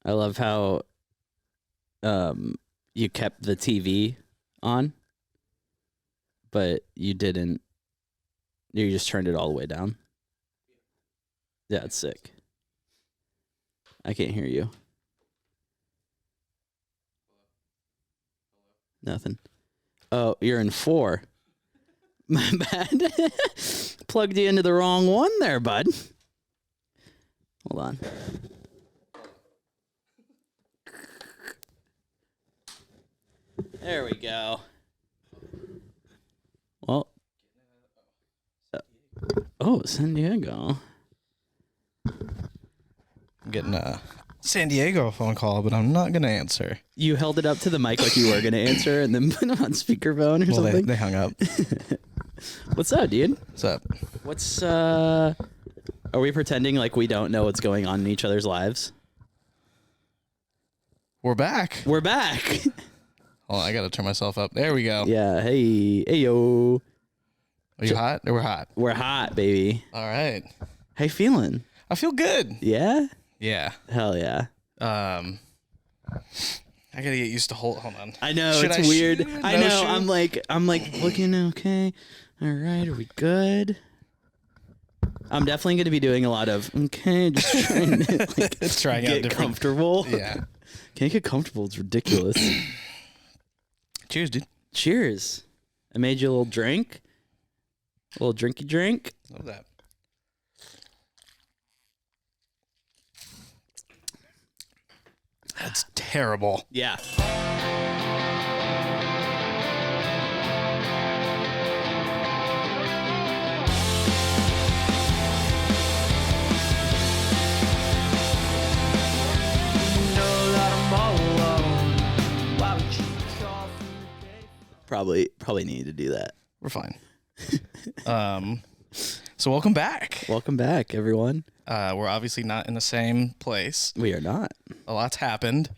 I love how you kept the TV on, but you didn't. You just turned it all the way down. Yeah, it's sick. I can't hear you. Nothing. Oh, you're in 4. My bad. Plugged you into the wrong one there, bud. Hold on. There we go. Well. Oh, San Diego. I'm getting a San Diego phone call, but I'm not going to answer. You held it up to the mic like you were going to answer and then put it on speakerphone or something? They hung up. What's up, dude? What's up? What's, are we pretending like we don't know what's going on in each other's lives? We're back. We're back. Hold on, I got to turn myself up. There we go. Yeah, hey, yo. Are you hot? We're hot. We're hot, baby. All right. How you feeling? I feel good. Yeah? Yeah. Hell yeah. I gotta get used to hold on. I know, it's weird. I know. I'm like looking okay. All right, are we good? I'm definitely going to be doing a lot of okay, just trying to trying get comfortable. Yeah. Can't get comfortable. It's ridiculous. Cheers, dude. Cheers. I made you a little drink. A little drinky drink. Love that. That's terrible. Yeah. Probably need to do that. We're fine. So welcome back. Welcome back, everyone. We're obviously not in the same place. We are not. A lot's happened.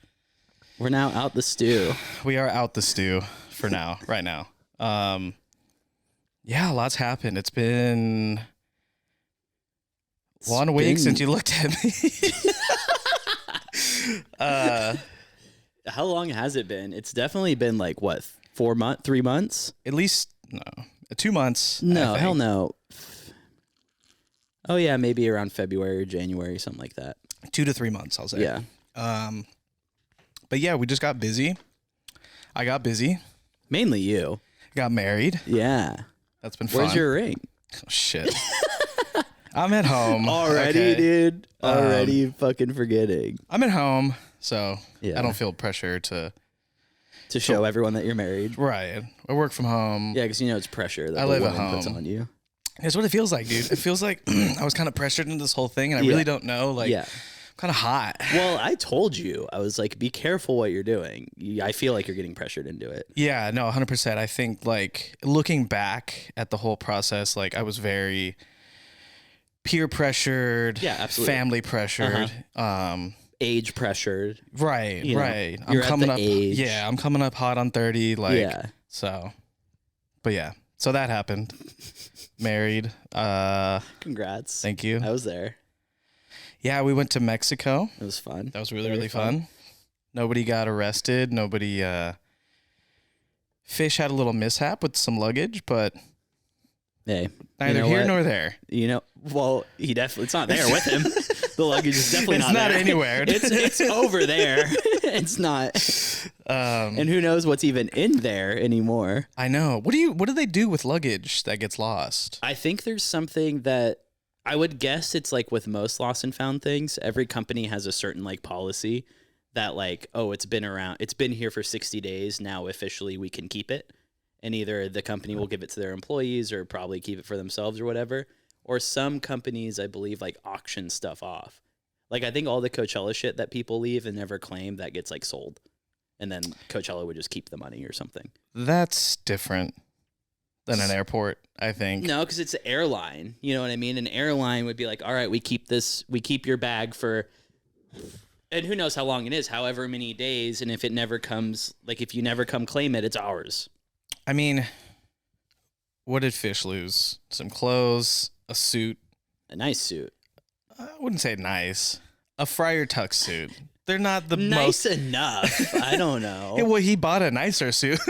We're now out the stew. We are out the stew for now, right now. Yeah, a lot's happened. It's been 1 week since you looked at me. How long has it been? It's definitely been like, what, 3 months? At least, no, 2 months. No, hell no. Oh, yeah, maybe around February or January, something like that. 2 to 3 months, I'll say. Yeah. But yeah, we just got busy. I got busy. Mainly you. Got married. Yeah. That's been fun. Where's your ring? Oh, shit. I'm at home. Already, okay. Dude. Already fucking forgetting. I'm at home, so Yeah. I don't feel pressure to show everyone that you're married. Right. I work from home. Yeah, because you know it's pressure that I the live at woman puts home. on you. It's what it feels like, dude. It feels like I was kind of pressured into this whole thing, and I really don't know. Like, I'm kind of hot. Well, I told you. I was like, be careful what you're doing. I feel like you're getting pressured into it. Yeah, no, 100%. I think, like, looking back at the whole process, like, I was very peer pressured. Yeah, absolutely. Family pressured. Age pressured. Right, You know, right. you're at the up. age. Yeah, I'm coming up hot on 30. Like, Yeah. So, but yeah, so that happened. Married. Congrats. Thank you. I was there. Yeah, we went to Mexico. It was fun. That was really fun. Nobody got arrested. Nobody. Fish had a little mishap with some luggage, but Hey, neither here nor there. You know, well, it's not there with him. The luggage is definitely It's not there. anywhere. It's over there. It's not. And who knows what's even in there anymore? I know. What do they do with luggage that gets lost? I think there's something that I would guess it's like with most lost and found things. Every company has a certain like policy that like, oh, it's been here for 60 days. Now officially we can keep it. And either the company will give it to their employees or probably keep it for themselves or whatever. Or some companies, I believe, like auction stuff off. Like I think all the Coachella shit that people leave and never claim, that gets like sold. And then Coachella would just keep the money or something. That's different than an airport, I think. No, because it's an airline. You know what I mean? An airline would be like, all right, we keep your bag for, and who knows how long it is, however many days. And if it never comes, like if you never come claim it, it's ours. I mean, what did Fish lose? Some clothes, a suit. A nice suit. I wouldn't say nice. A Friar Tuck suit. They're not the nice most enough. I don't know. Yeah, well, he bought a nicer suit.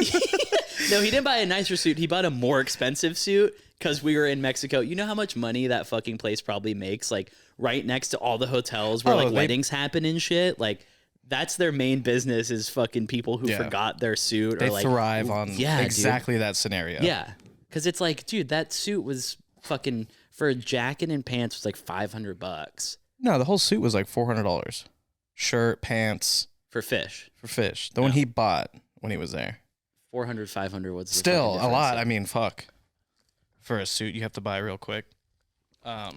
No, he didn't buy a nicer suit. He bought a more expensive suit because we were in Mexico. You know how much money that fucking place probably makes? Like right next to all the hotels where weddings happen and shit. Like that's their main business is fucking people who forgot their suit. They or like thrive on exactly that scenario. Yeah, because it's like, dude, that suit was fucking for a jacket and pants was like $500 No, the whole suit was like $400. Shirt, pants for fish. The one he bought when he was there. 400, 500 was still a lot. I mean, fuck. For a suit you have to buy real quick. What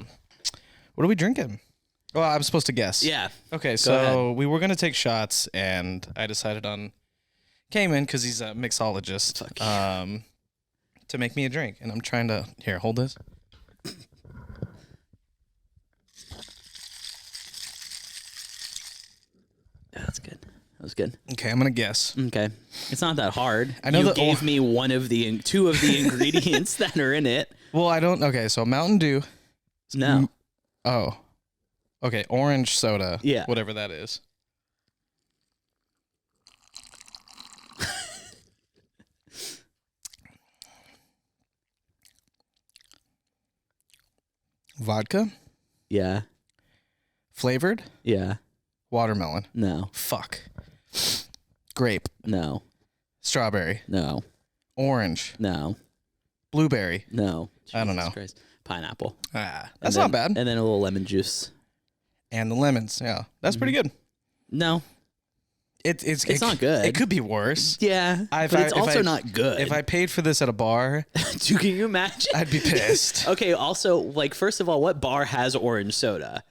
are we drinking? Well, I'm supposed to guess. Yeah. Okay, so we were gonna take shots, and I decided on Cayman because he's a mixologist. To make me a drink, and I'm trying to hold this. Yeah, that's good. That was good. Okay, I'm gonna guess. Okay, it's not that hard. I know you gave me two of the ingredients that are in it. Well, I don't. Okay, so Mountain Dew. No. Oh. Okay, orange soda. Yeah. Whatever that is. Vodka. Yeah. Flavored. Yeah. Watermelon. No. Fuck. Grape. No. Strawberry. No. Orange. No. Blueberry. No. I don't know. Christ. Pineapple. That's not bad. And then a little lemon juice. And the lemons. Yeah. That's pretty good. No. It's not good. It could be worse. Yeah. But it's also not good. If I paid for this at a bar, can you imagine? I'd be pissed. Okay. Also, like, first of all, what bar has orange soda?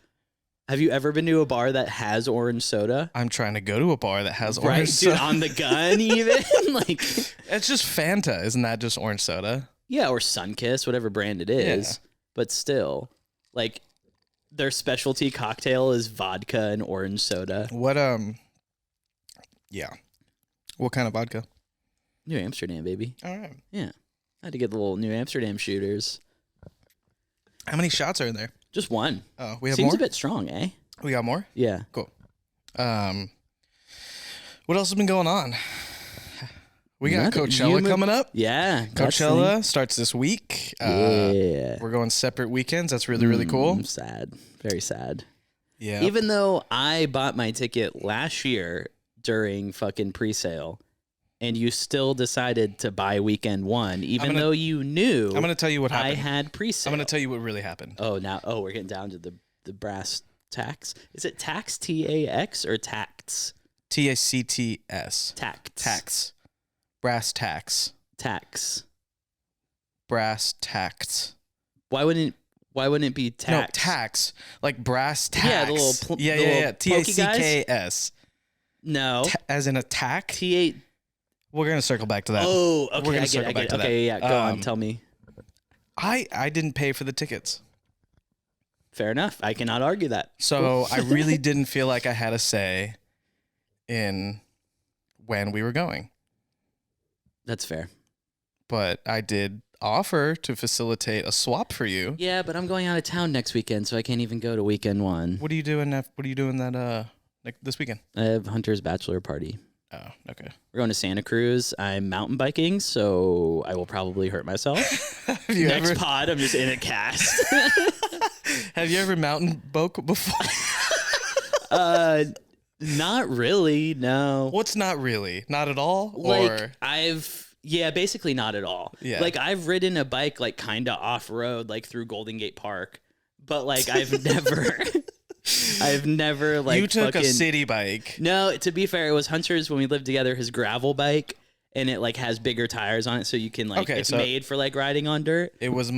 Have you ever been to a bar that has orange soda? I'm trying to go to a bar that has orange soda. Dude, on the gun even? Like, it's just Fanta. Isn't that just orange soda? Yeah, or Sunkist, whatever brand it is. Yeah. But still, like, their specialty cocktail is vodka and orange soda. Yeah. What kind of vodka? New Amsterdam, baby. All right. Yeah. I had to get the little New Amsterdam shooters. How many shots are in there? Just one. Oh, we have Seems more? a bit strong, eh? We got more? Yeah. Cool. What else has been going on? We got Coachella coming up. Yeah. Coachella starts this week. Yeah. We're going separate weekends. That's really, really cool. Sad. Very sad. Yeah. Even though I bought my ticket last year during fucking pre-sale, and you still decided to buy weekend one, even though you knew. I'm going to tell you what happened. I had pre-sale. I'm going to tell you what really happened. Oh, we're getting down to the brass tacks. Is it tax, T-A-X, or tacts? T-A-C-T-S. Tacts. Tax. Brass tacks. Tax. Brass tacks. Why wouldn't it be tax? No, tax. Like brass tacks. Yeah, the little yeah. T-A-C-K-S. No. As in a tack? T-A... We're going to circle back to that. Oh, okay. We're going to to circle back to that. Okay, yeah. Go on. Tell me. I didn't pay for the tickets. Fair enough. I cannot argue that. So I really didn't feel like I had a say in when we were going. That's fair. But I did offer to facilitate a swap for you. Yeah, but I'm going out of town next weekend, so I can't even go to weekend one. What are you doing this weekend? I have Hunter's bachelor party. Oh, okay. We're going to Santa Cruz. I'm mountain biking, so I will probably hurt myself. Next pod, I'm just in a cast. Have you ever mountain bike before? Not really, no. What's not really? Not at all? Like, basically not at all. Yeah. Like, I've ridden a bike, like, kind of off-road, like, through Golden Gate Park. But, like, I've never, like, you took a city bike. No, to be fair, it was Hunter's when we lived together, his gravel bike, and it, like, has bigger tires on it, so you can, like, it's made for, like, riding on dirt. It was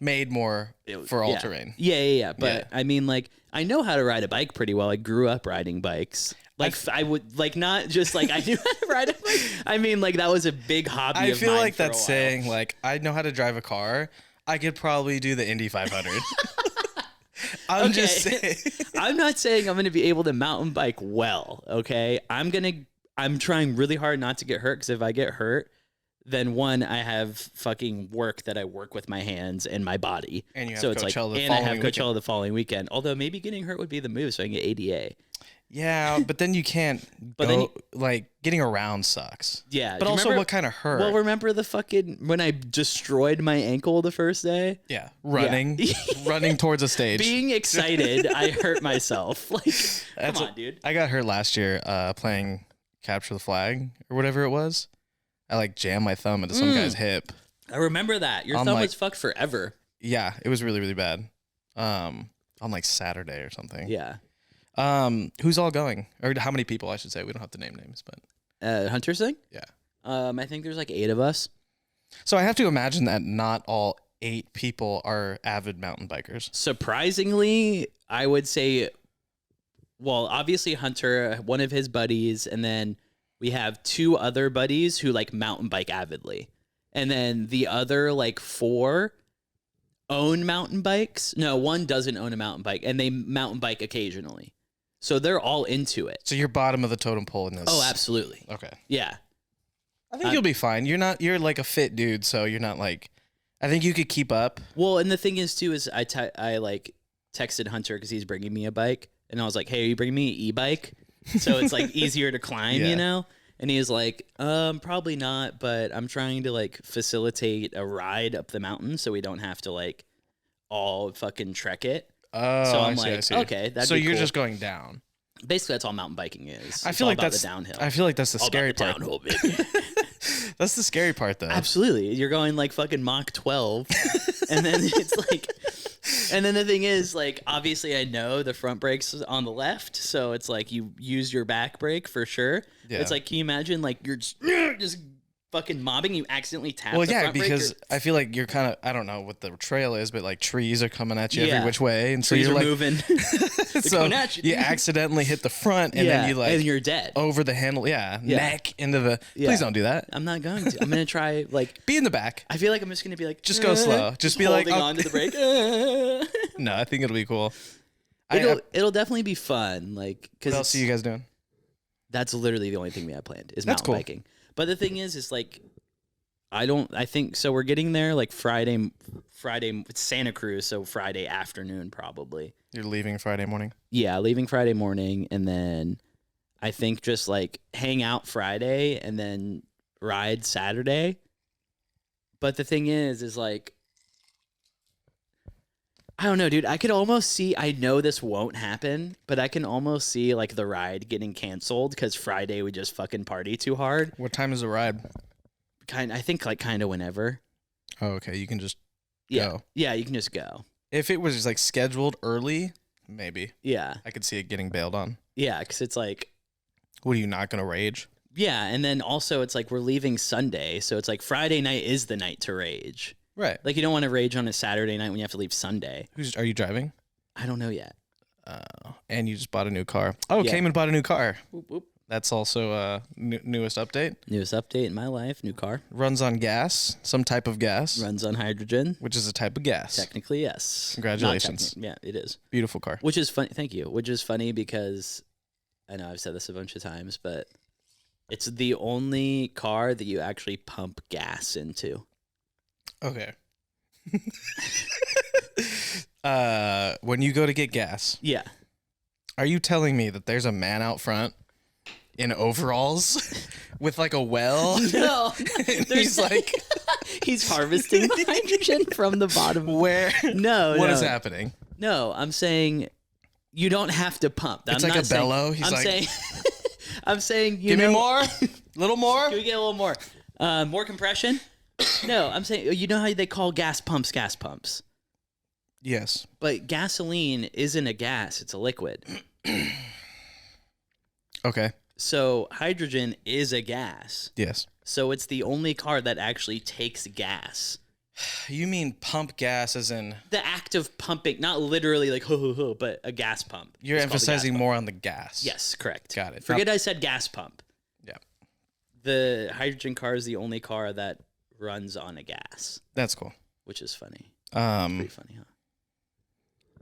made more for all-terrain. Yeah. But, I mean, like, I know how to ride a bike pretty well. I grew up riding bikes. Like, I would, like, not just, like, I knew how to ride a bike. I mean, like, that was a big hobby of mine. I feel like that's saying, like, I know how to drive a car. I could probably do the Indy 500. I'm just saying. I'm not saying I'm going to be able to mountain bike well, okay? I'm trying really hard not to get hurt, because if I get hurt, then one, I have fucking work that I work with my hands and my body. And you have so it's Coachella like, and I have Coachella the following weekend. Although maybe getting hurt would be the move, so I can get ADA. Yeah, but then you can't But go, then like, getting around sucks. Yeah. But do you also, remember- what kind of hurt? Well, remember the fucking when I destroyed my ankle the first day? yeah, running, Yeah. running towards a stage. Being excited, I hurt myself. Like, come on, dude. I got hurt last year playing Capture the Flag or whatever it was. I like jammed my thumb into some guy's hip. I remember that. Your On, thumb like- was fucked forever. Yeah, it was really, really bad. On like Saturday or something. Yeah. Who's all going? Or how many people, I should say. We don't have to name names, but Hunter's thing? yeah. I think there's like 8 of us. So I have to imagine that not all 8 people are avid mountain bikers. Surprisingly, I would say, well, obviously Hunter, one of his buddies, and then we have 2 other buddies who like mountain bike avidly. And then the other like 4 own mountain bikes. No, one doesn't own a mountain bike, and they mountain bike occasionally. So they're all into it. So you're bottom of the totem pole in this. Oh, absolutely. Okay. Yeah. I think you'll be fine. You're like a fit dude, so you're not like, I think you could keep up. Well, and the thing is too is I like texted Hunter because he's bringing me a bike, and I was like, "Hey, are you bringing me an e-bike?" So it's like easier to climb, Yeah. you know. And he was like, probably not, but I'm trying to like facilitate a ride up the mountain so we don't have to like all fucking trek it. Oh, So I'm I see, I like, see. okay, that'd so be you're cool. just going down. Basically, that's all mountain biking is. I It's feel all like about that's the downhill. I feel like that's the All scary about the part. downhill, baby. That's the scary part, though. Absolutely. You're going like fucking Mach 12. And then it's like, and then the thing is, like, obviously I know the front brake's on the left. So it's like you use your back brake for sure. Yeah. It's like, can you imagine like you're just fucking mobbing, you accidentally tap Well, the yeah, front brake, because or I feel like you're kind of, I don't know what the trail is, but like trees are coming at you Yeah. every which way, and so trees you're are like, moving. so coming at you, you dude. accidentally hit the front, and then you like and you're dead. over the handle, Yeah. neck into the. Yeah. Please don't do that. I'm not going to. I'm going to try like, Be in the back. I feel like I'm just going to be like, Just go slow. Just be like, holding oh. on to the brake. No, I think it'll be cool. It'll definitely be fun. Like, What else are you guys doing? that's literally the only thing we have planned is That's mountain cool. biking. But the thing is like, I think so. We're getting there like Friday, it's Santa Cruz. So Friday afternoon, probably. You're leaving Friday morning. Yeah. Leaving Friday morning. And then I think just like hang out Friday and then ride Saturday. But the thing is like, I don't know, dude. I could almost see, I know this won't happen, but I can almost see like the ride getting canceled because Friday we just fucking party too hard. What time is the ride? I think like kind of whenever. Oh, okay. You can just Yeah. go. Yeah, you can just go. If it was like scheduled early, maybe Yeah. I could see it getting bailed on. Yeah, because it's like, What, are you not gonna rage? yeah. And then also it's like we're leaving Sunday. So it's like Friday night is the night to rage. Right. Like you don't want to rage on a Saturday night when you have to leave Sunday. Are you driving? I don't know yet. And you just bought a new car. Oh, Yeah. came and bought a new car. Whoop, whoop. That's also newest update. Newest update in my life, new car. Runs on gas, some type of gas, Runs on hydrogen. which is a type of gas. Technically, yes. Congratulations. Not techni- Yeah, it is. Beautiful car. Which is funny. Thank you. Which is funny because I know I've said this a bunch of times, but it's the only car that you actually pump gas into. Okay. When you go to get gas, Yeah. are you telling me that there's a man out front in overalls with like a well? No. And he's like, He's harvesting the hydrogen from the bottom. where? No. What no. is happening? No, I'm saying you don't have to pump. It's I'm like not a saying- bellow. He's I'm like, saying, I'm saying, give me more, little more. Can we get a little more? More compression? No, I'm saying, you know how they call gas pumps? Yes. But gasoline isn't a gas, it's a liquid. Okay. So hydrogen is a gas. Yes. So it's the only car that actually takes gas. You mean pump gas as in The act of pumping, not literally like ho ho ho, but a gas pump. you're It's called a gas emphasizing pump. more on the gas. Yes, correct. Got it. Forget I said gas pump. Yeah. The hydrogen car is the only car that runs on a gas, That's cool. which is funny. Pretty funny, huh?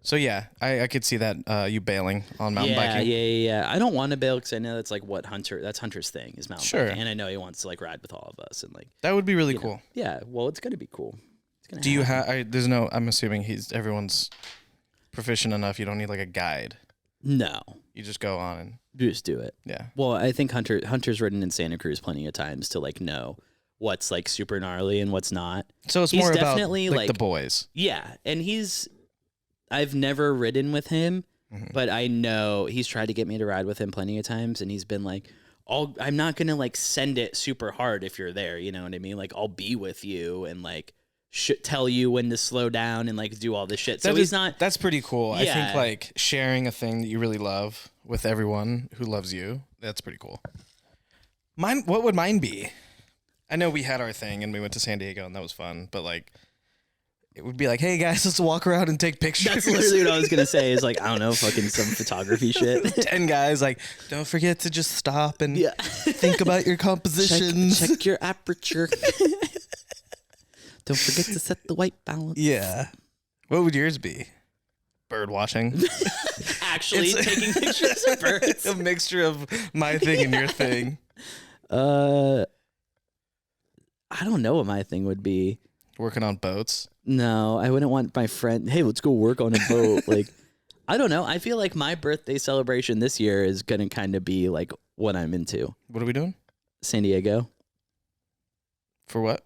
So yeah, I could see that you bailing on mountain Yeah, biking. yeah. I don't want to bail because I know that's like what that's Hunter's thing is mountain Sure. biking, and I know he wants to like ride with all of us and like. That would be really you know. cool. Yeah, well, it's gonna be cool. It's gonna. Do you happen. have? There's no. I'm assuming everyone's proficient enough. You don't need like a guide. No. You just go on and Just do it. yeah. Well, I think Hunter's ridden in Santa Cruz plenty of times to like know what's like super gnarly and what's not. So it's He's more about definitely, like the boys. Yeah, and I've never ridden with him, Mhm. but I know he's tried to get me to ride with him plenty of times, and he's been like, I'm not gonna like send it super hard if you're there, you know what I mean? Like I'll be with you and like tell you when to slow down and like do all this shit. So he's not. That's pretty cool. I Yeah. think like sharing a thing that you really love with everyone who loves you. That's pretty cool. What would mine be? I know we had our thing and we went to San Diego and that was fun, but like it would be like, hey guys, let's walk around and take pictures. That's literally what I was gonna say. Is like I don't know, fucking some photography shit. 10 guys like, don't forget to just stop and think about your compositions. Check your aperture. Don't forget to set the white balance. Yeah. What would yours be? Bird watching. Actually taking pictures of birds. A mixture of my thing and your thing. I don't know what my thing would be. Working on boats. No, I wouldn't want my friend, hey, let's go work on a boat. Like, I don't know. I feel like my birthday celebration this year is going to kind of be like what I'm into. What are we doing? San Diego. For what?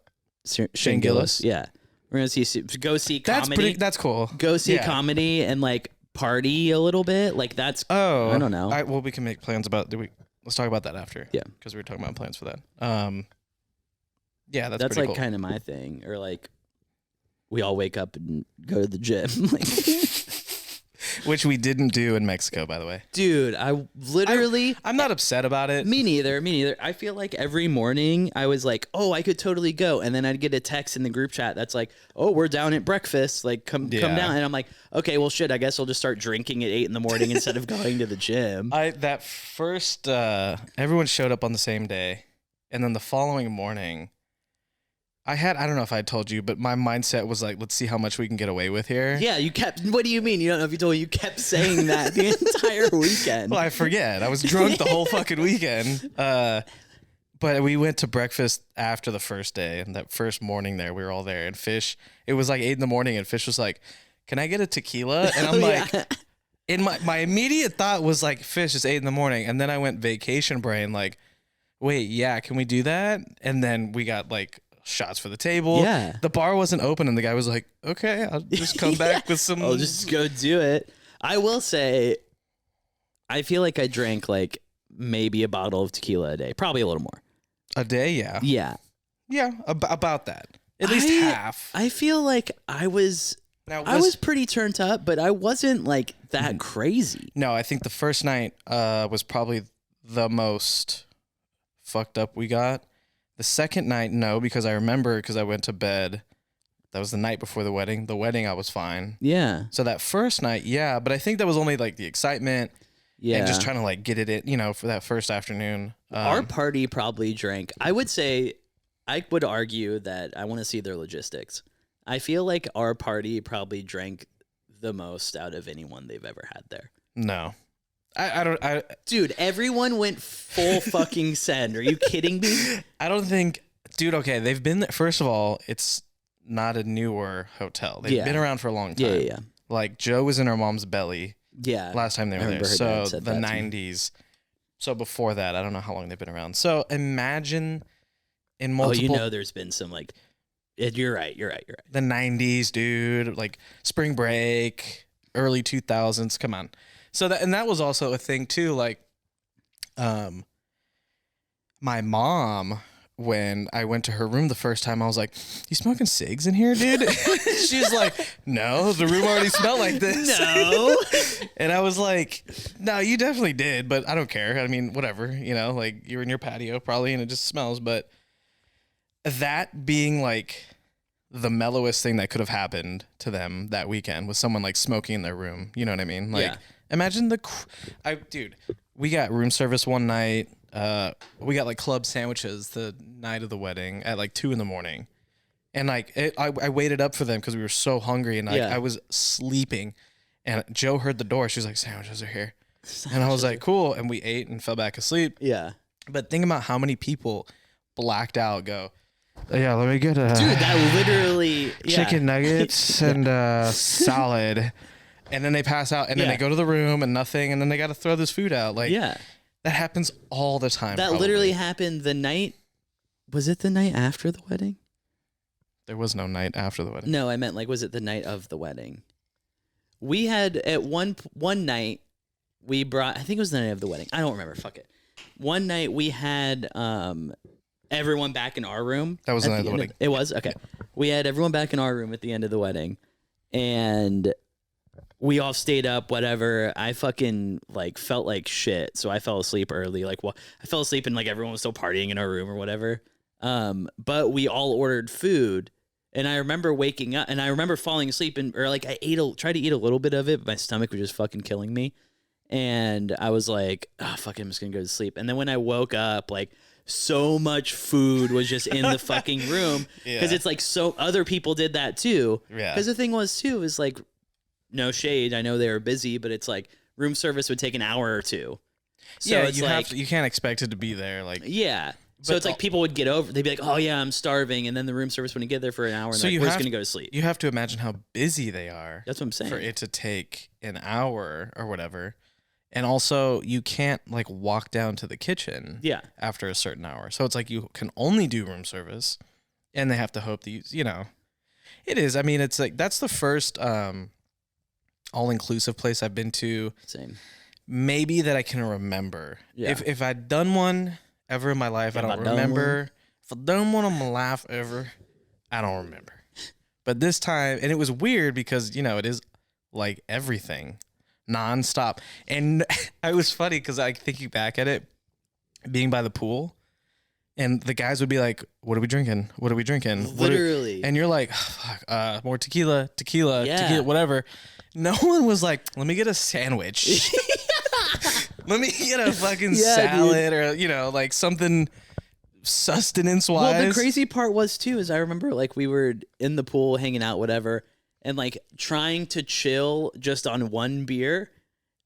Shane Gillis. Yeah. We're going to go see comedy. That's cool. Go see comedy and like party a little bit. Like that's, I don't know. Well, we can make plans about, let's talk about that after. Yeah. Because we were talking about plans for that. Yeah, that's pretty like cool. kind of my thing. Or like we all wake up and go to the gym. Like, which we didn't do in Mexico, by the way. dude, I'm not upset about it. Me neither. I feel like every morning I was like, oh, I could totally go. And then I'd get a text in the group chat that's like, oh, we're down at breakfast. Like, come down. And I'm like, okay, well, shit, I guess I'll just start drinking at 8 in the morning instead of going to the gym. That first, everyone showed up on the same day. And then the following morning, I don't know if I told you, but my mindset was like, let's see how much we can get away with here. Yeah, what do you mean? You don't know if you told me. You kept saying that the entire weekend. Well, I forget. I was drunk the whole fucking weekend. But we went to breakfast after the first day, and that first morning there, we were all there. And Fish, it was like 8 in the morning, and Fish was like, can I get a tequila? And I'm like, in my immediate thought was like, Fish, it's 8 in the morning. And then I went vacation brain, like, wait, yeah, can we do that? And then we got like shots for the table. Yeah. The bar wasn't open and the guy was like, okay, I'll just come back with some. I'll just go do it. I will say, I feel like I drank like maybe a bottle of tequila a day. Probably a little more. A day? Yeah. Yeah. Yeah. About that. At least half. I feel like I was pretty turned up, but I wasn't like that crazy. No, I think the first night was probably the most fucked up we got. The second night, no, because I remember because I went to bed. That was the night before the wedding. The wedding, I was fine. Yeah. So that first night, yeah, but I think that was only like the excitement. Yeah. And just trying to like get it in, for that first afternoon. Our party probably drank. I would argue that I want to see their logistics. I feel like our party probably drank the most out of anyone they've ever had there. No. I don't. Dude, everyone went full fucking send. Are you kidding me? I don't think, dude. Okay, they've been there. First of all, it's not a newer hotel. They've been around for a long time. Yeah. Like Joe was in her mom's belly. Yeah. Last time they were there. So the 90s. So before that, I don't know how long they've been around. So imagine in multiple. Oh, there's been some like. You're right. The 90s, dude. Like spring break, early 2000s. Come on. So that was also a thing too. Like, my mom, when I went to her room the first time, I was like, "You smoking cigs in here, dude?" She was like, "No, the room already smelled like this." No. And I was like, "No, you definitely did, but I don't care. I mean, whatever. Like you're in your patio probably, and it just smells." But that being like the mellowest thing that could have happened to them that weekend was someone like smoking in their room. You know what I mean? Like. Yeah. Imagine dude, we got room service one night. We got like club sandwiches the night of the wedding at like 2 a.m. And like, I waited up for them because we were so hungry and I was sleeping and Joe heard the door. She was like, sandwiches are here. And I was like, cool. And we ate and fell back asleep. Yeah. But think about how many people blacked out go, yeah, let me get dude, that literally chicken nuggets and salad. and then they pass out, and then they go to the room and nothing, and then they got to throw this food out. Like, Yeah. that happens all the time. That literally happened the night. Was it the night after the wedding? There was no night after the wedding. No, I meant like, was it the night of the wedding? We had at one night we brought. I think it was the night of the wedding. I don't remember. Fuck it. One night we had everyone back in our room. That was the night of the wedding. It was okay. We had everyone back in our room at the end of the wedding, and we all stayed up, whatever. I fucking like felt like shit, so I fell asleep early. Like, well, I fell asleep and like everyone was still partying in our room or whatever. But we all ordered food, and I remember waking up, and I remember falling asleep, or like I tried to eat a little bit of it, but my stomach was just fucking killing me, and I was like, oh fuck it, I'm just gonna go to sleep. And then when I woke up, like so much food was just in the fucking room because it's like so other people did that too. Yeah. Because the thing was too is like. No shade. I know they were busy, but it's like room service would take an hour or two. So yeah, it's you can't expect it to be there. Like yeah. So it's like people would get over. They'd be like, "Oh yeah, I'm starving," and then the room service wouldn't get there for an hour. And so we're just gonna go to sleep. You have to imagine how busy they are. That's what I'm saying. For it to take an hour or whatever, and also you can't like walk down to the kitchen. Yeah. After a certain hour, so it's like you can only do room service, and they have to hope that you know. It is. I mean, it's like that's the first. All-inclusive place I've been to. Same. Maybe that I can remember. Yeah. If I'd done one ever in my life, I don't remember. If I've done one in my life ever, I don't remember. But this time, and it was weird because, you know, it is like everything nonstop. And it was funny because I thinking back at it, being by the pool, and the guys would be like, "What are we drinking? What are we drinking?" Literally. And you're like, oh, fuck, more tequila, whatever. No one was like, let me get a sandwich. Let me get a fucking salad, dude. Or, you know, like something sustenance-wise. Well, the crazy part was, too, is I remember, like, we were in the pool hanging out, whatever, and, like, trying to chill just on one beer,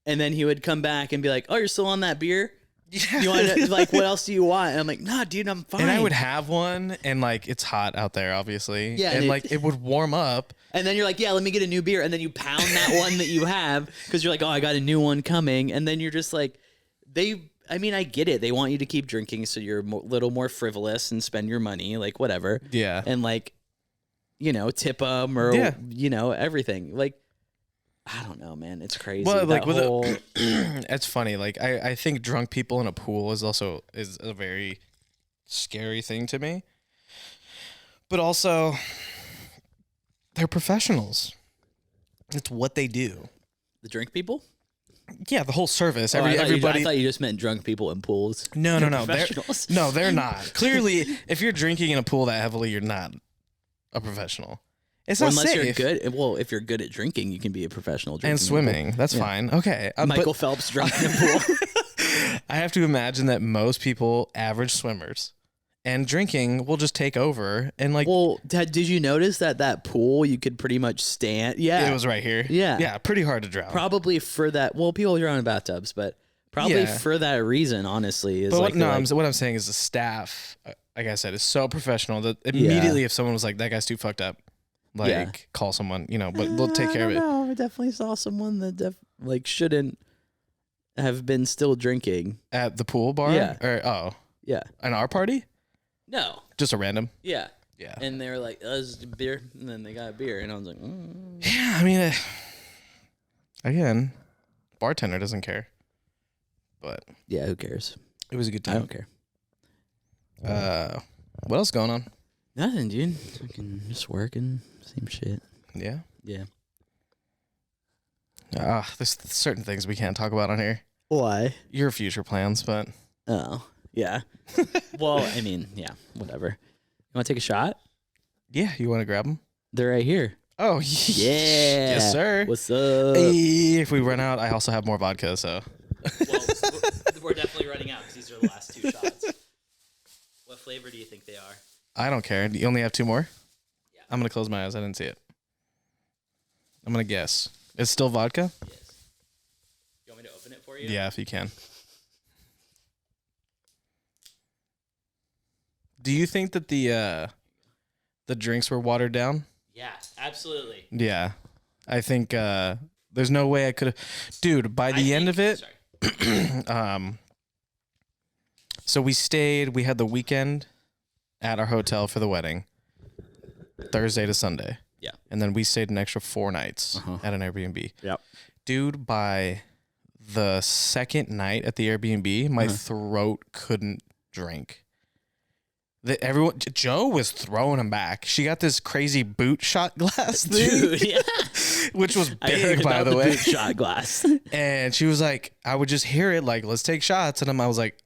and then he would come back and be like, oh, you're still on that beer? Yeah. You want to, like, what else do you want? And I'm like, nah, dude, I'm fine. And I would have one, and, like, it's hot out there, obviously. Yeah. And, like, it would warm up. And then you're like, yeah, let me get a new beer. And then you pound that one that you have because you're like, oh, I got a new one coming. And then you're just like, I mean, I get it. They want you to keep drinking so you're a little more frivolous and spend your money, like, whatever. Yeah. And, like, you know, tip them or, you know, everything. Like, I don't know, man. It's crazy. Well, like, it's funny. Like, I think drunk people in a pool is a very scary thing to me. But also, they're professionals. It's what they do. The drink people? Yeah, the whole service. Everybody. I thought you just meant drunk people in pools. No. They're not. Clearly, if you're drinking in a pool that heavily, you're not a professional. It's not unless safe. You're good. Well, if you're good at drinking, you can be a professional drinker. And swimming. That's fine. Okay. Michael Phelps drunk in a pool. I have to imagine that most people, average swimmers, and drinking will just take over. And like, well, did you notice that pool you could pretty much stand? Yeah, it was right here. Yeah, pretty hard to drown. Probably for that. Well, people drown in bathtubs, but probably for that reason. Honestly, is but what I'm saying is the staff, like I said, is so professional that immediately if someone was like, "That guy's too fucked up," like call someone, you know. But they'll take care of it. No, I definitely saw someone that shouldn't have been still drinking at the pool bar. Yeah. In our party. No. Just a random? Yeah. Yeah. And they were like, oh, this is beer. And then they got a beer. And I was like, Yeah, I mean, again, bartender doesn't care. But. Yeah, who cares? It was a good time. I don't care. What else going on? Nothing, dude. Fucking just working. Same shit. Yeah? Yeah. There's certain things we can't talk about on here. Why? Your future plans, but. Oh. Yeah. Well, I mean, yeah, whatever. You want to take a shot? Yeah. You want to grab them? They're right here. Oh, yeah. Yes, sir. What's up? Hey, if we run out, I also have more vodka, so. Well, we're definitely running out because these are the last two shots. What flavor do you think they are? I don't care. You only have two more? Yeah. I'm going to close my eyes. I didn't see it. I'm going to guess. It's still vodka? Yes. You want me to open it for you? Yeah, if you can. Do you think that the drinks were watered down? Yeah, absolutely. Yeah. I think the There's no way I could have. Dude, by the end of it, so we had the weekend at our hotel for the wedding, Thursday to Sunday. Yeah. And then we stayed an extra 4 nights at an Airbnb. Yep. Dude, by the second night at the Airbnb, my throat couldn't drink. Joe was throwing them back. She got this crazy boot shot glass thing, Dude, yeah. which was I heard big, by about the way. boot shot glass. And she was like, I would just hear it like, let's take shots. And I was like,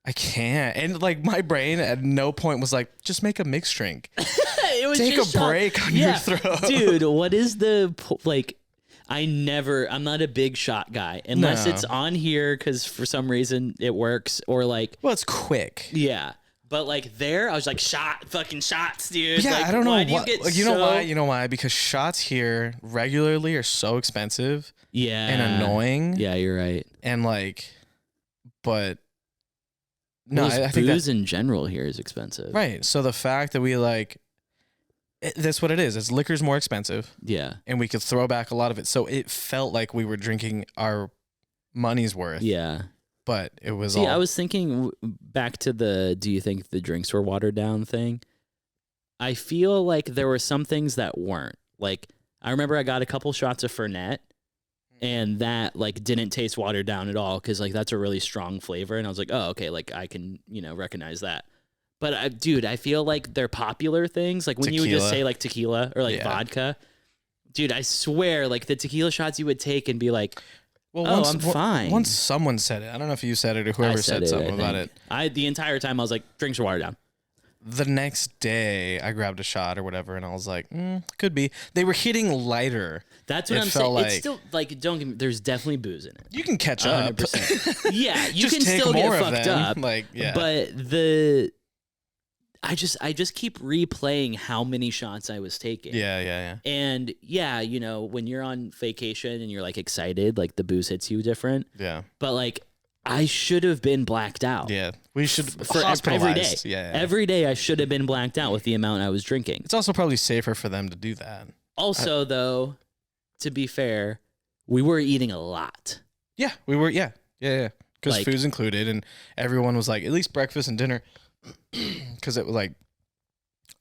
I can't. And like my brain at no point was like, just make a mixed drink. It was Take just a break on your throat. Dude, what is the, like, I'm not a big shot guy unless No. it's on here because for some reason it works or like, Well, it's quick. yeah. But like there, I was like, fucking shots, dude. Yeah, like, I don't know why why. do you get You know so- why? You know why? Because shots here regularly are so expensive Yeah. and annoying. Yeah, you're right. And like, but no, Well, I think booze that's in general here is expensive. right. So the fact that we like, that's what it is. It's liquor's more expensive, Yeah. and we could throw back a lot of it. So it felt like we were drinking our money's worth. Yeah. But it was See, all. I was thinking back to the do you think the drinks were watered down thing? I feel like there were some things that weren't. Like, I remember I got a couple shots of Fernet, and that, like, didn't taste watered down at all because, like, that's a really strong flavor. And I was like, oh, okay, like, I can, recognize that. But, dude, I feel like they're popular things. Like, when you would just Tequila. say, like, tequila or, like, Yeah. vodka. Dude, I swear, like, the tequila shots you would take and be like, well, oh, I'm fine. Once someone said it, I don't know if you said it or I whoever said something I about it. think. The entire time I was like, drinks are watered down. The next day, I grabbed a shot or whatever, and I was like, could be. They were hitting lighter. That's what It I'm felt saying. like- It's still like don't get me, there's definitely booze in it. You can catch up. 100%. Yeah, you Just can take still more get of fucked them. up. Like, yeah. But I just keep replaying how many shots I was taking. Yeah. And yeah, when you're on vacation and you're like excited, like the booze hits you different. Yeah. But like I should have been blacked out. Yeah. We should For every day. hospitalized. Yeah. Every day I should have been blacked out with the amount I was drinking. It's also probably safer for them to do that. Also, though, to be fair, we were eating a lot. Yeah, we were. Yeah. Because Like- food's included, and everyone was like, at least breakfast and dinner, because it was like,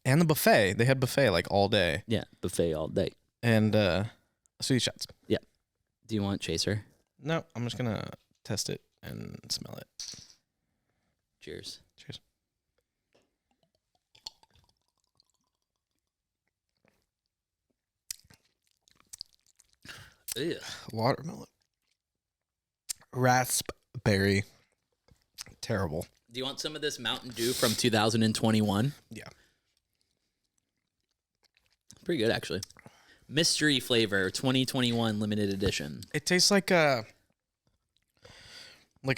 and the buffet. They had buffet like all day, Yeah, buffet all day. and sweet shots. Do you want chaser? No, I'm just gonna test it and smell it. Cheers. Cheers. Ugh. Watermelon, raspberry, terrible. Do you want some of this Mountain Dew from 2021? Yeah. Pretty good, actually. Mystery flavor, 2021 limited edition. It tastes like a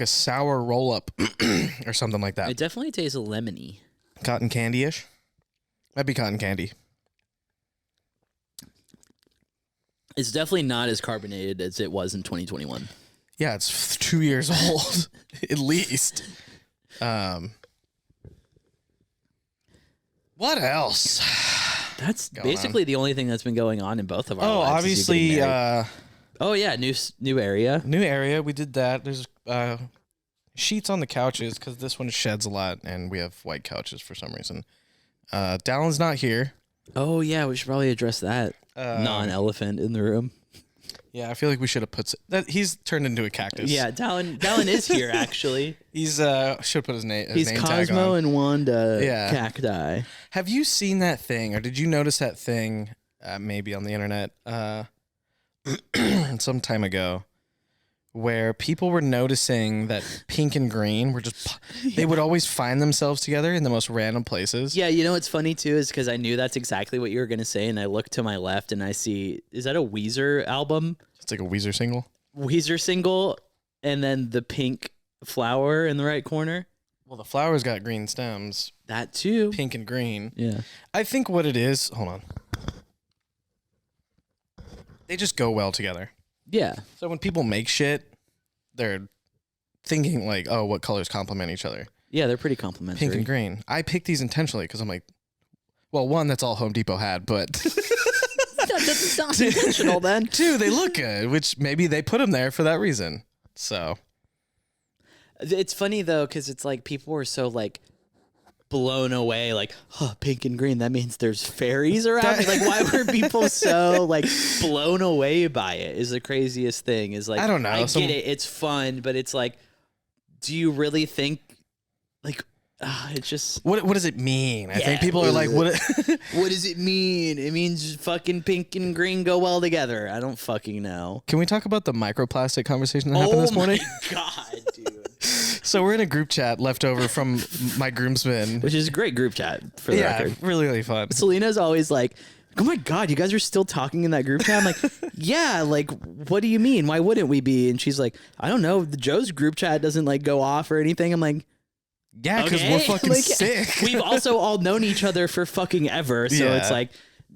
sour roll up or something like that. It definitely tastes lemony. Cotton candy ish. Might be cotton candy. It's definitely not as carbonated as it was in 2021. Yeah, it's 2 years old at least. What else? That's Going basically the only thing that's been going on in both of our Oh, lives. is you getting obviously, married. Oh yeah, new area. new area. We did that. There's sheets on the couches because this one sheds a lot, and we have white couches for some reason. Dallin's not here. Oh yeah, we should probably address that non-elephant in the room. Yeah, I feel like we should have put that. He's turned into a cactus. Yeah, Dallin is here actually. He's should put his name. He's name tag Cosmo on. and Wanda Yeah. cacti. Have you seen that thing, or did you notice that thing? Maybe on the internet, some time ago, where people were noticing that pink and green were just. They would always find themselves together in the most random places. Yeah, you know what's funny too is because I knew that's exactly what you were gonna say, and I look to my left and I see, is that a Weezer album? It's like a Weezer single. Weezer single, and then the pink flower in the right corner. Well, the flower's got green stems, That too. pink and green. Yeah. I think what it is. Hold on. They just go well together. Yeah. So when people make shit, they're thinking like, oh, what colors complement each other? Yeah, they're pretty complimentary. Pink and green. I picked these intentionally because I'm like, well, one, that's all Home Depot had, but not intentional then. 2, they look good, which maybe they put them there for that reason. So it's funny though, because it's like people were so like blown away, like, oh, pink and green, that means there's fairies around me. Like, why were people so like blown away by it? Is the craziest thing. Is like, I don't know. I get it, it's fun, but it's like, do you really think like it's just what does it mean? I think people are like, what what does it mean? It means fucking pink and green go well together. I don't fucking know. Can we talk about the microplastic conversation that happened this morning? Oh my god, dude. So we're in a group chat left over from my groomsmen, Which is a great group chat for the record. really, really fun. Selena's always like, oh my god, you guys are still talking in that group chat? I'm like, yeah, like, what do you mean? Why wouldn't we be? And she's like, I don't know. The Joe's group chat doesn't like go off or anything. I'm like, yeah, because okay. we're fucking like, sick. We've also all known each other for fucking ever. So Yeah. it's like,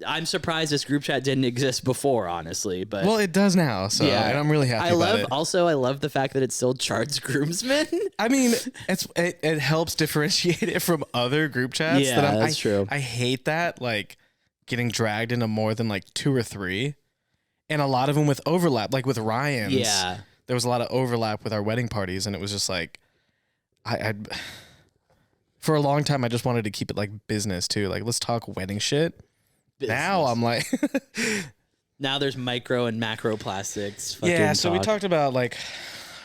I'm surprised this group chat didn't exist before, honestly. But Well, it does now, so yeah, and I'm really happy about it. Also, I love the fact that it still charts groomsmen. I mean, it helps differentiate it from other group chats. Yeah, that's true. I hate that, like, getting dragged into more than like 2 or 3, and a lot of them with overlap. Like with Ryan's, Yeah. there was a lot of overlap with our wedding parties, and it was just like, I for a long time I just wanted to keep it like business too. Like, let's talk wedding shit. Now I'm like, now there's micro and macro plastics. yeah. So we talked about like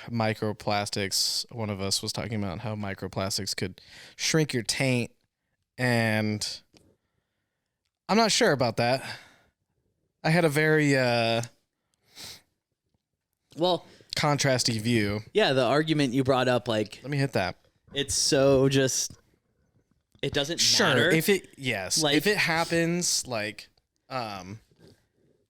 microplastics. One of us was talking about how microplastics could shrink your taint, and I'm not sure about that. I had a very well, contrasty view. yeah, the argument you brought up, like, Let me hit that. it's so just, it doesn't matter. If it Like- if it happens, like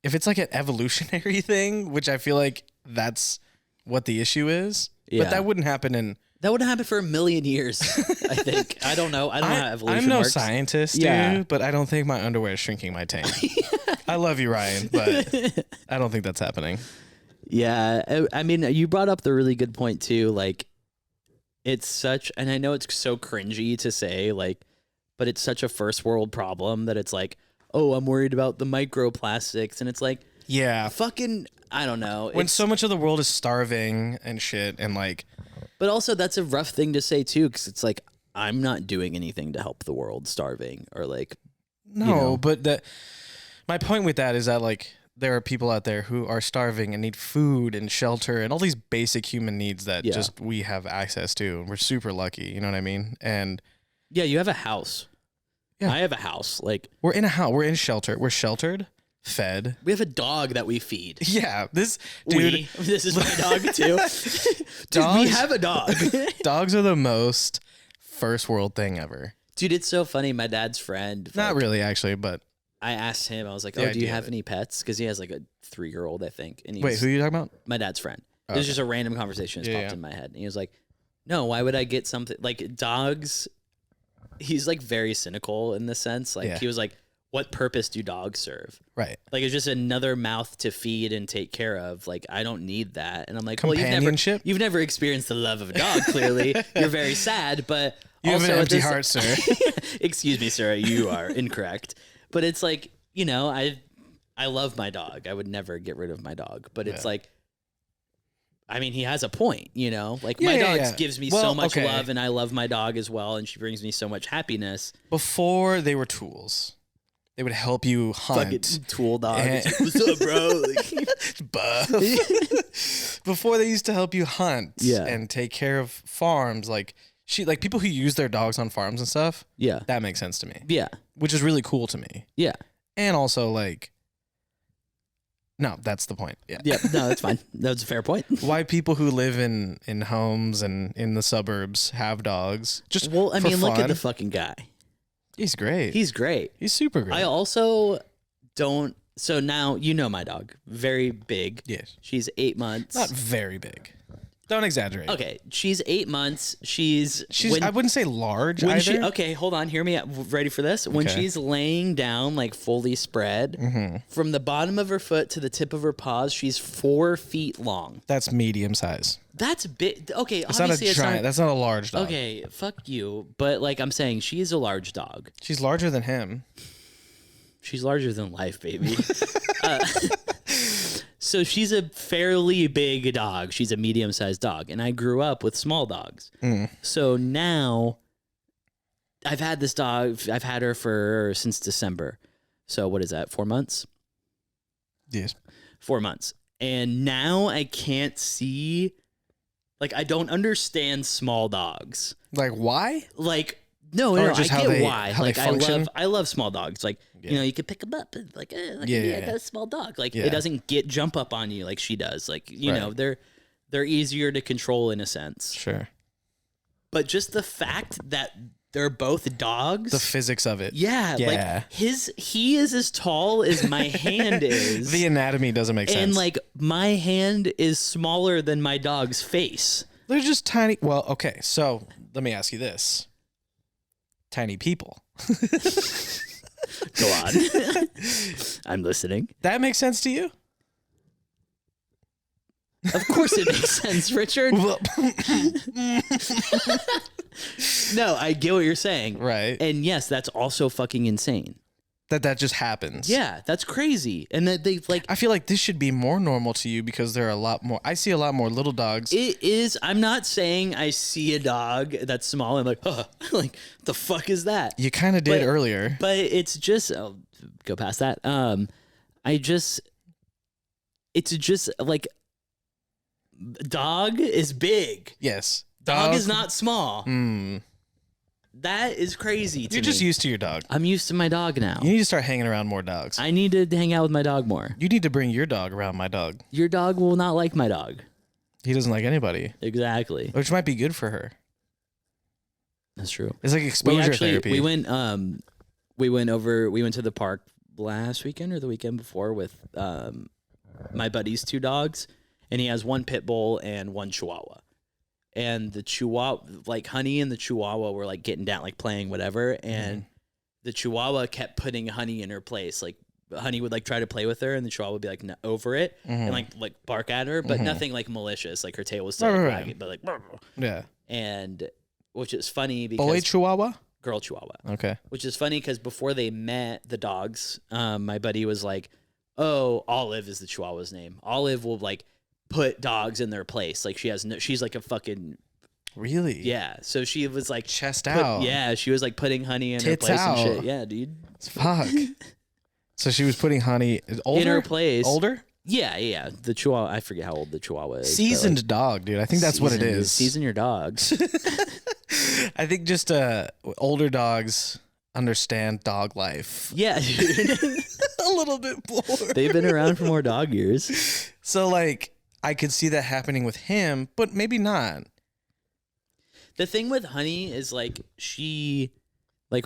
if it's like an evolutionary thing, which I feel like that's what the issue is. Yeah. But that wouldn't happen in That would happen for a million years, I think. I don't know. I don't know how evolution I'm no works. scientist, dude, Yeah. but I don't think my underwear is shrinking my taint. I love you, Ryan, but I don't think that's happening. Yeah. I mean, you brought up the really good point, too. Like, it's such, and I know it's so cringy to say, like, but it's such a first world problem that it's like, oh, I'm worried about the microplastics. And it's like, Yeah. fucking, I don't know. When It's- so much of the world is starving and shit, and like, But also, that's a rough thing to say, too, because it's like, I'm not doing anything to help the world starving or like, no, know. but that my point with that is that like there are people out there who are starving and need food and shelter and all these basic human needs that Yeah. just we have access to, and we're super lucky. You know what I mean? And yeah, you have a house. Yeah. I have a house. Like, we're in a house. We're in shelter. We're sheltered, fed. we have a dog that we feed. Yeah, this dude. This is my dog, too. Dude, we Dogs- have a dog. Dogs are the most first world thing ever. Dude, it's so funny. My dad's friend. Not like, really, actually, but I asked him, I was like, The oh, do you idea have of it. any pets? Because he has like a 3-year-old, I think. And he's wait, who are you talking about? my dad's friend. It Okay. was just a random conversation that Yeah, popped yeah. in my head. And he was like, no, why would I get something? Like, dogs, he's like very cynical in the sense. Like, Yeah. he was like, what purpose do dogs serve? Right. Like, it's just another mouth to feed and take care of. Like, I don't need that. And I'm like, well, Companionship? you've never experienced the love of a dog, clearly. You're very sad, but You have also an at empty this- heart, sir. Excuse me, sir. You are incorrect. But it's like, you know, I love my dog. I would never get rid of my dog. But it's Yeah. like, I mean, he has a point, you know? Like, Yeah, my yeah, dog yeah. gives me Well, so much okay. love, and I love my dog as well, and she brings me so much happipness. Before they were tools, they would help you Fucking hunt. tool dog. And- It's like, what's up, bro? Like, Buff. Before they used to help you hunt Yeah. and take care of farms, like people who use their dogs on farms and stuff. yeah. That makes sense to me, Yeah. which is really cool to me. Yeah. And also, like, no, that's the point. Yeah. Yeah. No, that's fine. That's a fair point. Why people who live in homes and in the suburbs have dogs? Just Well, I for mean, look at fun. the fucking guy. He's great. He's great. He's super great. I also don't. So now, you know my dog. Very big. yes. She's 8 months. Not very big. Don't exaggerate. Okay, she's 8 months. She's I wouldn't say large when either. she okay, hold on, hear me out. Ready for this? When Okay. she's laying down, like fully spread, from the bottom of her foot to the tip of her paws, she's 4 feet long. That's medium size. That's big. Okay, It's not a obviously giant. That's not a large dog. okay, fuck you. But like I'm saying, she's a large dog. She's larger than him. She's larger than life, baby. So she's a fairly big dog. She's a medium-sized dog, and I grew up with small dogs. So now I've had this dog. I've had her since December. So what is that? 4 months? Yes. 4 months. And now I can't see. Like, I don't understand small dogs. Like, why? Like, no, Or I just get how they- why. how they Like, function? I love small dogs. Like, Yeah. you know, you can pick them up and like, Yeah. that's a small dog. Like, Yeah. it doesn't jump up on you like she does. Like, you Right. know, they're easier to control in a sense. Sure. But just the fact that they're both dogs. The physics of it. Yeah. Yeah. Like he is as tall as my hand is. The anatomy doesn't make sense. And like my hand is smaller than my dog's face. They're just tiny. Well, okay. So let me ask you this. Tiny people. Go on. I'm listening. That makes sense to you? Of course it makes sense, Richard. No, I get what you're saying. Right. And yes, that's also fucking insane. That just happens. Yeah, that's crazy. And that they like I feel like this should be more normal to you because there are a lot more. I see a lot more little dogs. it is. I'm not saying I see a dog that's small. I'm like, huh, like the fuck is that? You kind of did But- earlier. But it's just go past that. It's just like dog is big. Yes. Dog is not small. Mm. That is crazy to You're me. just used to your dog. I'm used to my dog now. You need to start hanging around more dogs. I need to hang out with my dog more. You need to bring your dog around my dog. Your dog will not like my dog. He doesn't like anybody, Exactly. which might be good for her. That's true. It's like exposure therapy. we went to the park last weekend or the weekend before with my buddy's 2 dogs, and he has 1 pit bull and 1 chihuahua. And the chihuahua, like Honey and the chihuahua were like getting down, like playing whatever, and the chihuahua kept putting Honey in her place. Like Honey would like try to play with her, and the chihuahua would be like over it and like bark at her, but nothing like malicious. Like her tail was still like, wagging, but like Yeah. and which is funny because Boy Chihuahua? girl chihuahua. Okay. Which is funny because before they met, the dogs, my buddy was like, "Oh, Olive is the chihuahua's name. Olive will like put dogs in their place. Like she's like a fucking Really? yeah." So she was like Chest out. yeah, she was like putting Honey in Tits her place out. and shit. Yeah, dude. Fuck. So she was putting Honey older? In her place. Older? Yeah. The chihuahua. I forget how old the chihuahua is. but, Seasoned like, dog, dude. I think that's what it seasoned, is. Season your dogs. I think just older dogs understand dog life Yeah, dude. a little bit more. They've been around for more dog years. So like I could see that happening with him, but maybe not. The thing with Honey is like we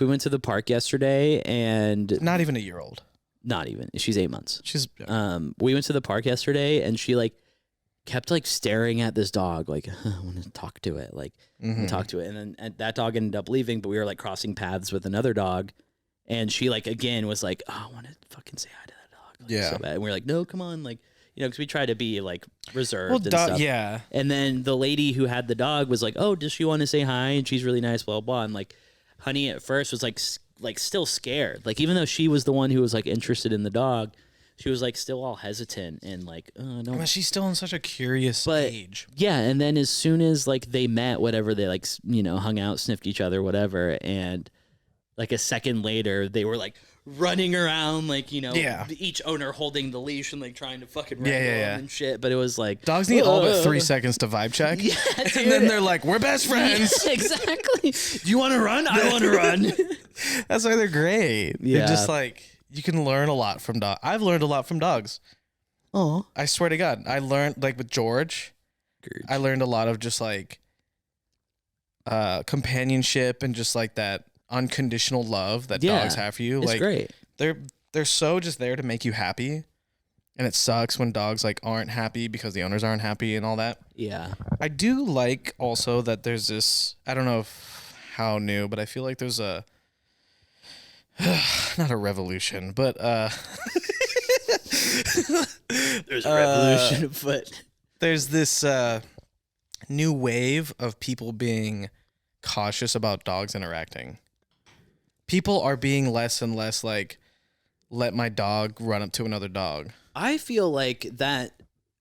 went to the park yesterday and Not even a year old. not even, she's 8 months. She's We went to the park yesterday and she like kept like staring at this dog like I want to talk to it, like talk to it, and then that dog ended up leaving, but we were like crossing paths with another dog and she like again was like, "Oh, I want to fucking say hi to that dog." Like, Yeah. so bad. And we were like, "No, come on," like, you know, because we try to be like reserved well, and stuff. yeah. And then the lady who had the dog was like, "Oh, does she want to say hi?" And she's really nice, blah blah. And like, Honey at first was like still scared. Like even though she was the one who was like interested in the dog, she was like still all hesitant and like, "Oh, no." I mean, she's still in such a curious But age. yeah, and then as soon as like they met, whatever, they like hung out, sniffed each other, whatever, and like a second later, they were like running around, like Yeah. each owner holding the leash and like trying to fucking Yeah, wrangle yeah, yeah. them and shit. But it was like Dogs need all but "Ugh." 3 seconds to vibe check. Yeah, and dude. then they're like, we're best friends. Yeah, exactly. Do you want to run? I want to run. That's why they're great. Yeah. They're just like, you can learn a lot from dogs. I've learned a lot from dogs. Oh, I swear to God. I learned, like with George, I learned a lot of just like companionship and just like that unconditional love that Yeah, dogs have for you. it's Like great. they're so just there to make you happy. And it sucks when dogs like aren't happy because the owners aren't happy and all that. Yeah. I do like also that there's this, I don't know how new, but I feel like there's a not a revolution, but There's a revolution, but there's this new wave of people being cautious about dogs interacting. People are being less and less like let my dog run up to another dog. I feel like that.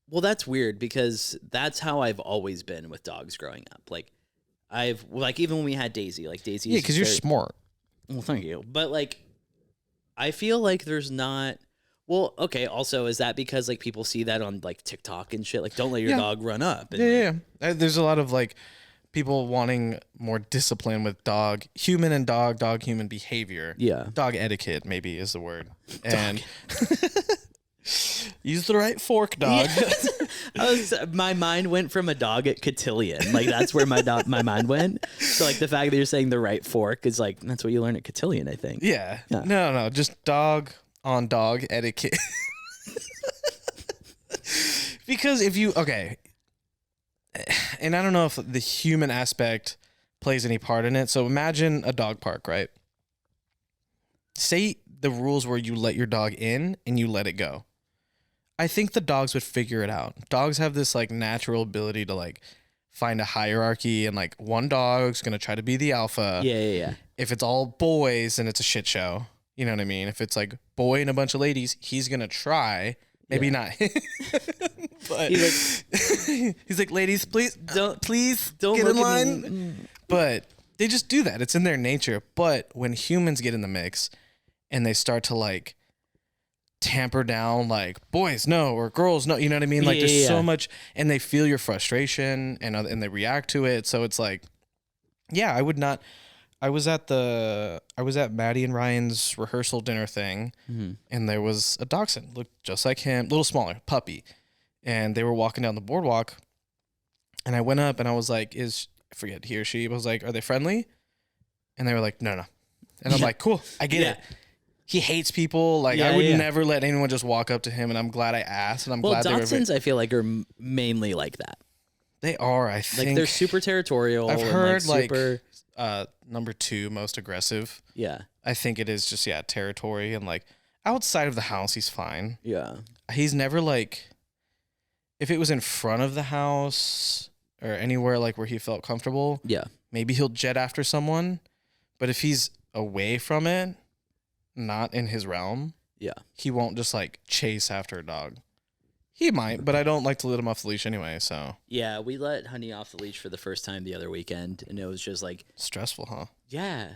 Well, that's weird because that's how I've always been with dogs growing up. Like, even when we had Daisy, like Daisy. Yeah, because you're smart. Well, thank you. But like, I feel like there's not. Well, okay. Also, is that because like people see that on like TikTok and shit? Like, don't let your dog run up. And, Yeah. There's a lot of like people wanting more discipline with human and dog human behavior. Yeah. Dog etiquette maybe is the word. And use the right fork, dog. Yeah. My mind went from a dog at cotillion. Like that's where my mind went. So like the fact that you're saying the right fork is like that's what you learn at cotillion, I think. Yeah. No, just dog on dog etiquette. Because if you and I don't know if the human aspect plays any part in it. So imagine a dog park, right? Say the rules where you let your dog in and you let it go. I think the dogs would figure it out. Dogs have this like natural ability to like find a hierarchy, and like one dog's gonna try to be the alpha. Yeah. If it's all boys, then it's a shit show. You know what I mean? If it's like boy and a bunch of ladies, he's gonna try. Maybe not. But he's like, ladies, please don't get in line. But they just do that. It's in their nature. But when humans get in the mix and they start to like tamper down like boys no or girls no, you know what I mean? Like there's so much, and they feel your frustration and they react to it. So it's like, yeah, I would not. I was at Maddie and Ryan's rehearsal dinner thing, and there was a dachshund, looked just like him, a little smaller, puppy, and they were walking down the boardwalk, and I went up and I was like, I forget he or she, was like, are they friendly? And they were like, no. And I'm like, cool, I get it. He hates people. Like I would never let anyone just walk up to him, and I'm glad I asked, and I'm glad they were. Dachshunds, I feel like, are mainly like that. They are, I think. Like they're super territorial. I've heard like super. Number 2 most aggressive. Yeah. I think it is just territory, and like outside of the house he's fine. Yeah. He's never like, if it was in front of the house or anywhere like where he felt comfortable, maybe he'll jet after someone. But if he's away from it, not in his realm, he won't just like chase after a dog. He might, but I don't like to let him off the leash anyway, so. Yeah, we let Honey off the leash for the first time the other weekend, and it was just like... stressful, huh? Yeah.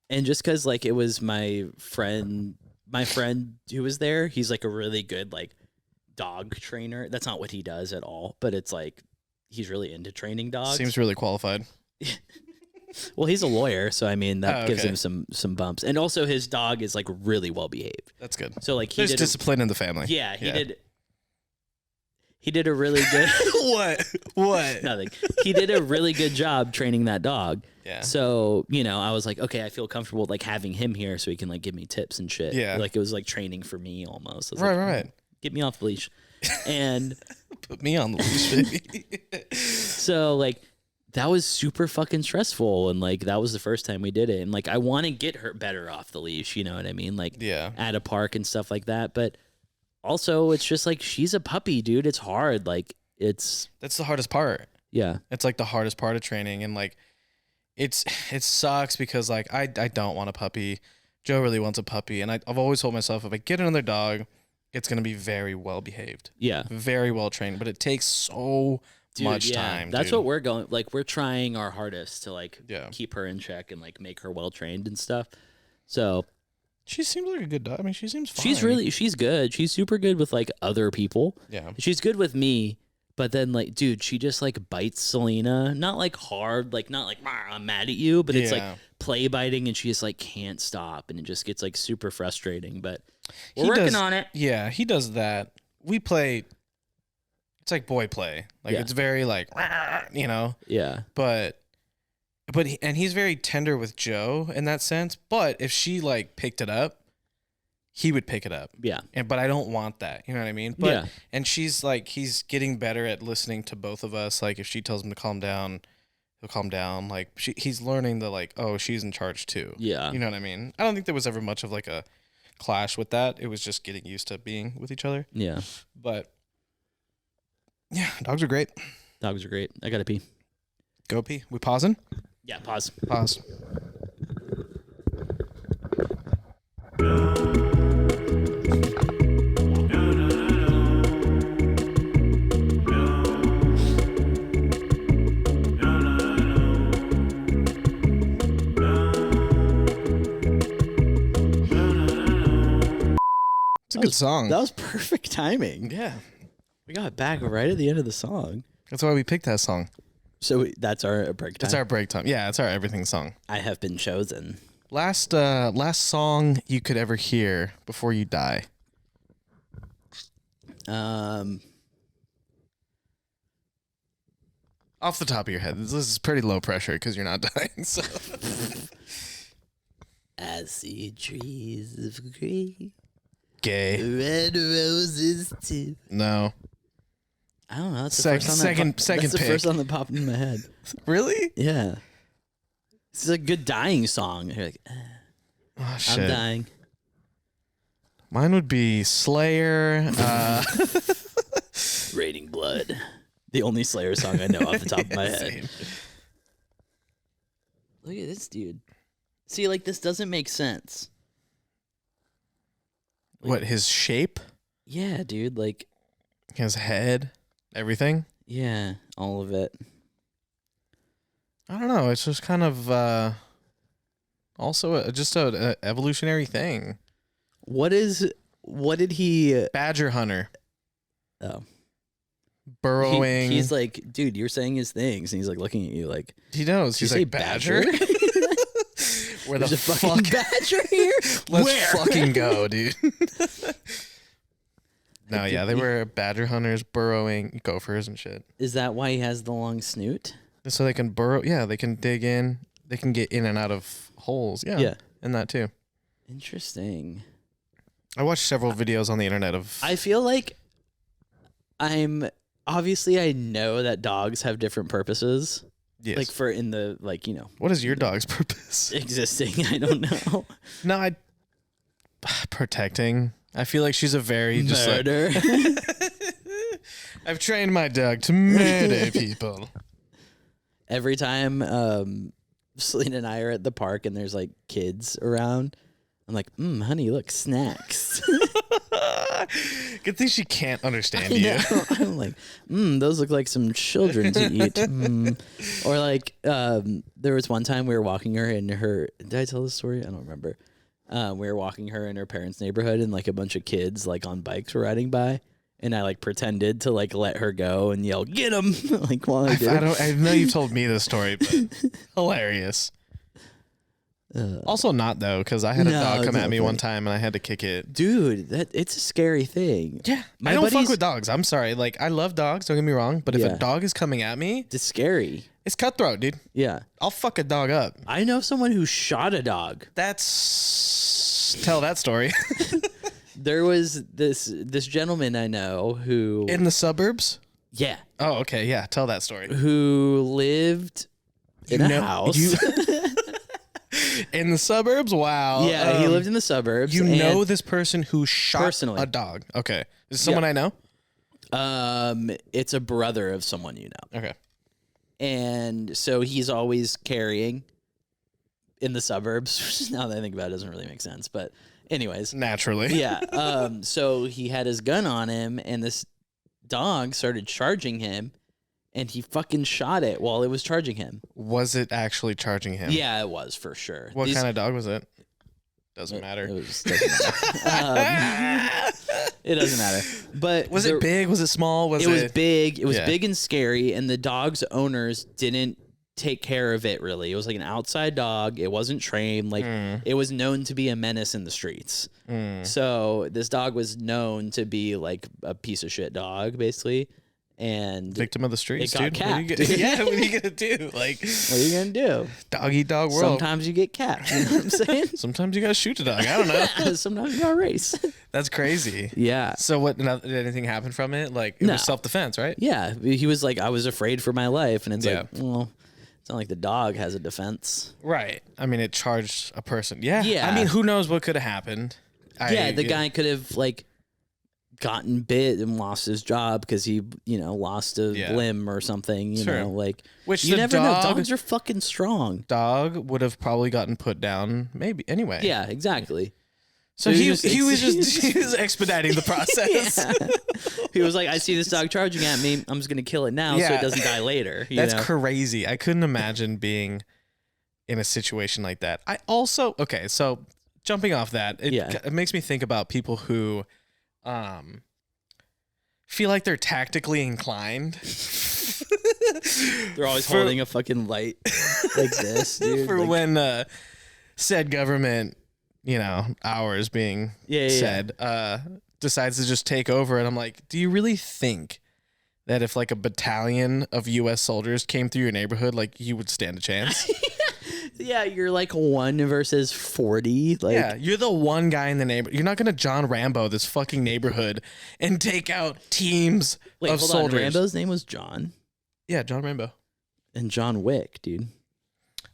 And just because, like, it was my friend who was there, he's, like, a really good, like, dog trainer. That's not what he does at all, but it's, like, he's really into training dogs. Seems really qualified. Well, he's a lawyer, so, I mean, that gives him some bumps. And also, his dog is, like, really well-behaved. That's good. So, like, there's discipline in the family. Yeah, He did a really good... What? Nothing. He did a really good job training that dog. Yeah. So, I was like, okay, I feel comfortable like having him here so he can like give me tips and shit. Yeah. Like it was like training for me almost. I was right. Get me off the leash. And... put me on the leash, baby. So, like, that was super fucking stressful. And like, that was the first time we did it. And like, I want to get her better off the leash. You know what I mean? Like at a park and stuff like that. But... also, it's just like she's a puppy, dude. It's hard. Like that's the hardest part. Yeah, it's like the hardest part of training, and like it sucks because like I don't want a puppy. Joe really wants a puppy, and I've always told myself if I get another dog, it's gonna be very well behaved. Yeah, very well trained. But it takes so much time. That's what we're going. Like we're trying our hardest to like keep her in check and like make her well trained and stuff. So. She seems like a good dog. I mean, she seems fine. She's good. She's super good with like other people. Yeah. She's good with me, but then like, dude, she just like bites Selena. Not like hard, like not like I'm mad at you, but it's like play biting, and she just like can't stop, and it just gets like super frustrating. But we're working on it. Yeah, he does that. We play. It's like boy play. Like it's very like, Yeah. But he's very tender with Joe in that sense. But if she like picked it up, he would pick it up. Yeah. But I don't want that. You know what I mean? But and she's like, he's getting better at listening to both of us. Like if she tells him to calm down, he'll calm down. Like he's learning the like, oh, she's in charge too. Yeah. You know what I mean? I don't think there was ever much of like a clash with that. It was just getting used to being with each other. Yeah. But yeah, dogs are great. Dogs are great. I gotta pee. Go pee. We pausing? Yeah, pause. Pause. It's a good song. That was perfect timing. Yeah. We got back right at the end of the song. That's why we picked that song. So that's our break time. That's our break time. Yeah, it's our everything song. I have been chosen. Last song you could ever hear before you die. Off the top of your head, this is pretty low pressure because you're not dying. So, I see trees of green, gay. red roses too. No, I don't know. That's the second first song that's the pick. first song that popped in my head. Really? Yeah, this is a good dying song. You're like, Oh shit! I'm dying. Mine would be Slayer. Raining Blood. The only Slayer song I know off the top of my head. Same. Look at this dude. See, like, this doesn't make sense. What, his shape? Yeah, dude. Like, His head? Everything? yeah, all of it. I don't know. It's just kind of also just a evolutionary thing. What did he... Badger hunter. Oh. Burrowing. He's like, dude, you're saying his things. And he's like looking at you like... He knows. Did you He's say like, badger? Where the There's a fucking fuck? badger here? Let's Where? fucking go, dude. No, yeah, they were badger hunters, burrowing, gophers and shit. Is that why he has the long snoot? So they can burrow. Yeah, they can dig in. They can get in and out of holes. Yeah. Yeah. And that too. Interesting. I watched several videos on the internet of... I feel like obviously I know that dogs have different purposes. Yes. Like for in the, like, What is your dog's purpose? existing. I don't know. No, protecting. I feel like she's a very just like... Murder. I've trained my dog to murder people. Every time Selena and I are at the park and there's like kids around, I'm like, honey, look, snacks. Good thing she can't understand I you. know. I'm like, those look like some children to eat. Or like, there was one time we were walking her in her. Did I tell this story? I don't remember. We were walking her in her parents' neighborhood, and like a bunch of kids like on bikes were riding by, and I like pretended to like let her go and yell, "Get him!" like while I did. I know you've told me this story, but hilarious. Also not though, because I had a dog come at me one time and I had to kick it. Dude, it's a scary thing. Yeah, I don't fuck with dogs. I'm sorry. Like, I love dogs. Don't get me wrong. But if a dog is coming at me, it's scary. It's cutthroat, dude. Yeah, I'll fuck a dog up. I know someone who shot a dog. Tell that story. There was this gentleman I know who in the suburbs. Yeah. Oh, okay. Yeah, tell that story. Who lived in a house. In the suburbs? Wow. Yeah, he lived in the suburbs. You know this person who shot personally. a dog. Okay. Is it someone I know? It's a brother of someone you know. Okay. And so he's always carrying in the suburbs. Now that I think about it, doesn't really make sense. But anyways. Naturally. Yeah. So he had his gun on him, and this dog started charging him. And he fucking shot it while it was charging him. Was it actually charging him? Yeah, it was for sure. What kind of dog was it? Doesn't matter. Doesn't matter. It doesn't matter. But was it big? Was it small? It was big. It was big and scary. And the dog's owners didn't take care of it really. It was like an outside dog. It wasn't trained. Like it was known to be a menace in the streets. So this dog was known to be like a piece of shit dog, basically. And victim of the streets, it got dude. capped. What are you gonna do? Like, what are you gonna do? Dog eat dog world. Sometimes you get capped. You know what I'm saying? Sometimes you gotta shoot a dog. I don't know. Sometimes you gotta race. That's crazy. Yeah. So what? Did anything happen from it? Like it was self defense, right? Yeah. He was like, I was afraid for my life, and it's like, well, it's not like the dog has a defense, right? I mean, it charged a person. Yeah. Yeah. I mean, who knows what could have happened? The guy could have like gotten bit and lost his job because he, lost a limb or something, you know, like, which you never know. Dogs are fucking strong. Dog would have probably gotten put down maybe anyway. Yeah, exactly. So he was expediting the process. Yeah. He was like, I see this dog charging at me. I'm just going to kill it now so it doesn't die later. That's crazy. I couldn't imagine being in a situation like that. I also, so jumping off that, it makes me think about people who feel like they're tactically inclined. They're always holding a fucking light like this, dude. For like, when said government, ours being said, decides to just take over. And I'm like, do you really think that if like a battalion of U.S. soldiers came through your neighborhood, like you would stand a chance? Yeah, you're like 1 versus 40. Like, yeah, you're the one guy in the neighborhood. You're not going to John Rambo this fucking neighborhood and take out teams of soldiers. Rambo's name was John? Yeah, John Rambo. And John Wick, dude.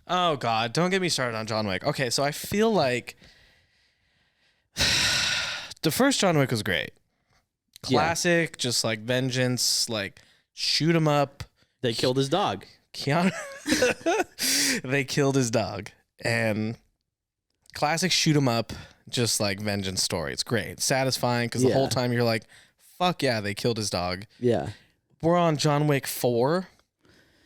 Oh, God. Don't get me started on John Wick. Okay, so I feel like the first John Wick was great. Classic, just like vengeance, like shoot him up. They killed his dog. Keanu. They killed his dog. And classic shoot him up, just like vengeance story. It's great. Satisfying because the whole time you're like, fuck yeah, they killed his dog. Yeah. We're on John Wick 4.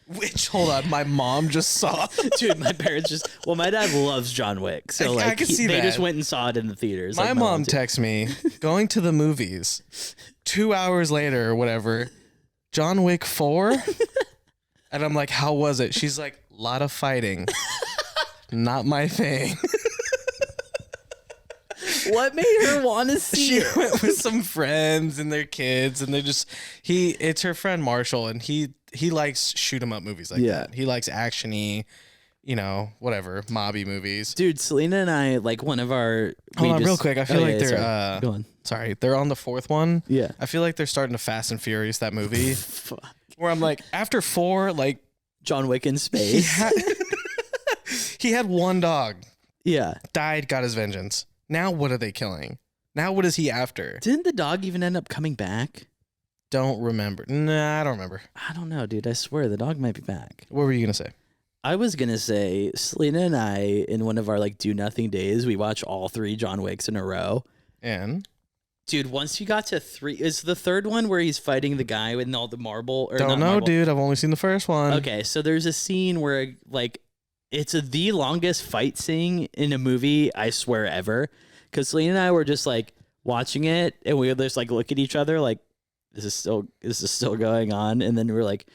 Which, hold on, my mom just saw. Dude, my parents my dad loves John Wick. So I can see they that. just went and saw it in the theaters. My mom texts me, going to the movies, 2 hours later or whatever, John Wick 4? And I'm like, how was it? She's like, lot of fighting. Not my thing. What made her want to see She went with some friends and their kids, and it's her friend Marshall, and he likes shoot 'em up movies like that. He likes action-y, whatever, mobby movies. Dude, Selena and I, like one of our... Hold on, real quick. I feel like they're... sorry. Go on. Sorry, they're on the 4th one. Yeah. I feel like they're starting to Fast and Furious, that movie. Fuck. Where I'm like, after 4, like... John Wick in space. He had one dog. Yeah. Died, got his vengeance. Now what are they killing? Now what is he after? Didn't the dog even end up coming back? Don't remember. Nah, I don't remember. I don't know, dude. I swear the dog might be back. What were you going to say? I was going to say, Selena and I, in one of our like do nothing days, we watch all 3 John Wicks in a row. And? Dude, once you got to 3, is the third one where he's fighting the guy with all the marble? Or don't know, marble? dude. I've only seen the first one. Okay, so there's a scene where like it's the longest fight scene in a movie, I swear, ever. Because Selena and I were just like watching it, and we would just like look at each other like, this is still going on, and then we were like,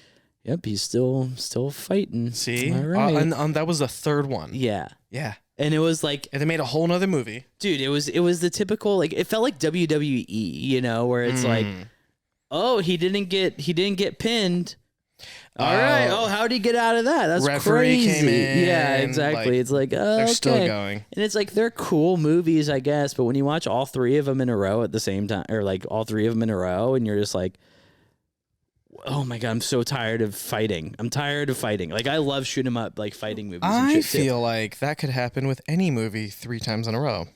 yep, he's still fighting. See, all right. and that was the third one. Yeah. And it was like, and they made a whole nother movie, dude. It was the typical, like, it felt like WWE, where it's like, oh, he didn't get pinned. All right. Oh, how'd he get out of that? That's referee crazy. Came in, yeah, exactly. It's like, oh, they're okay. still going. And it's like, they're cool movies, I guess. But when you watch all 3 of them in a row at the same time, or like all 3 of them in a row, and you're just like, oh my God, I'm so tired of fighting. Like, I love shoot 'em up, like fighting movies. I feel like that could happen with any movie 3 times in a row.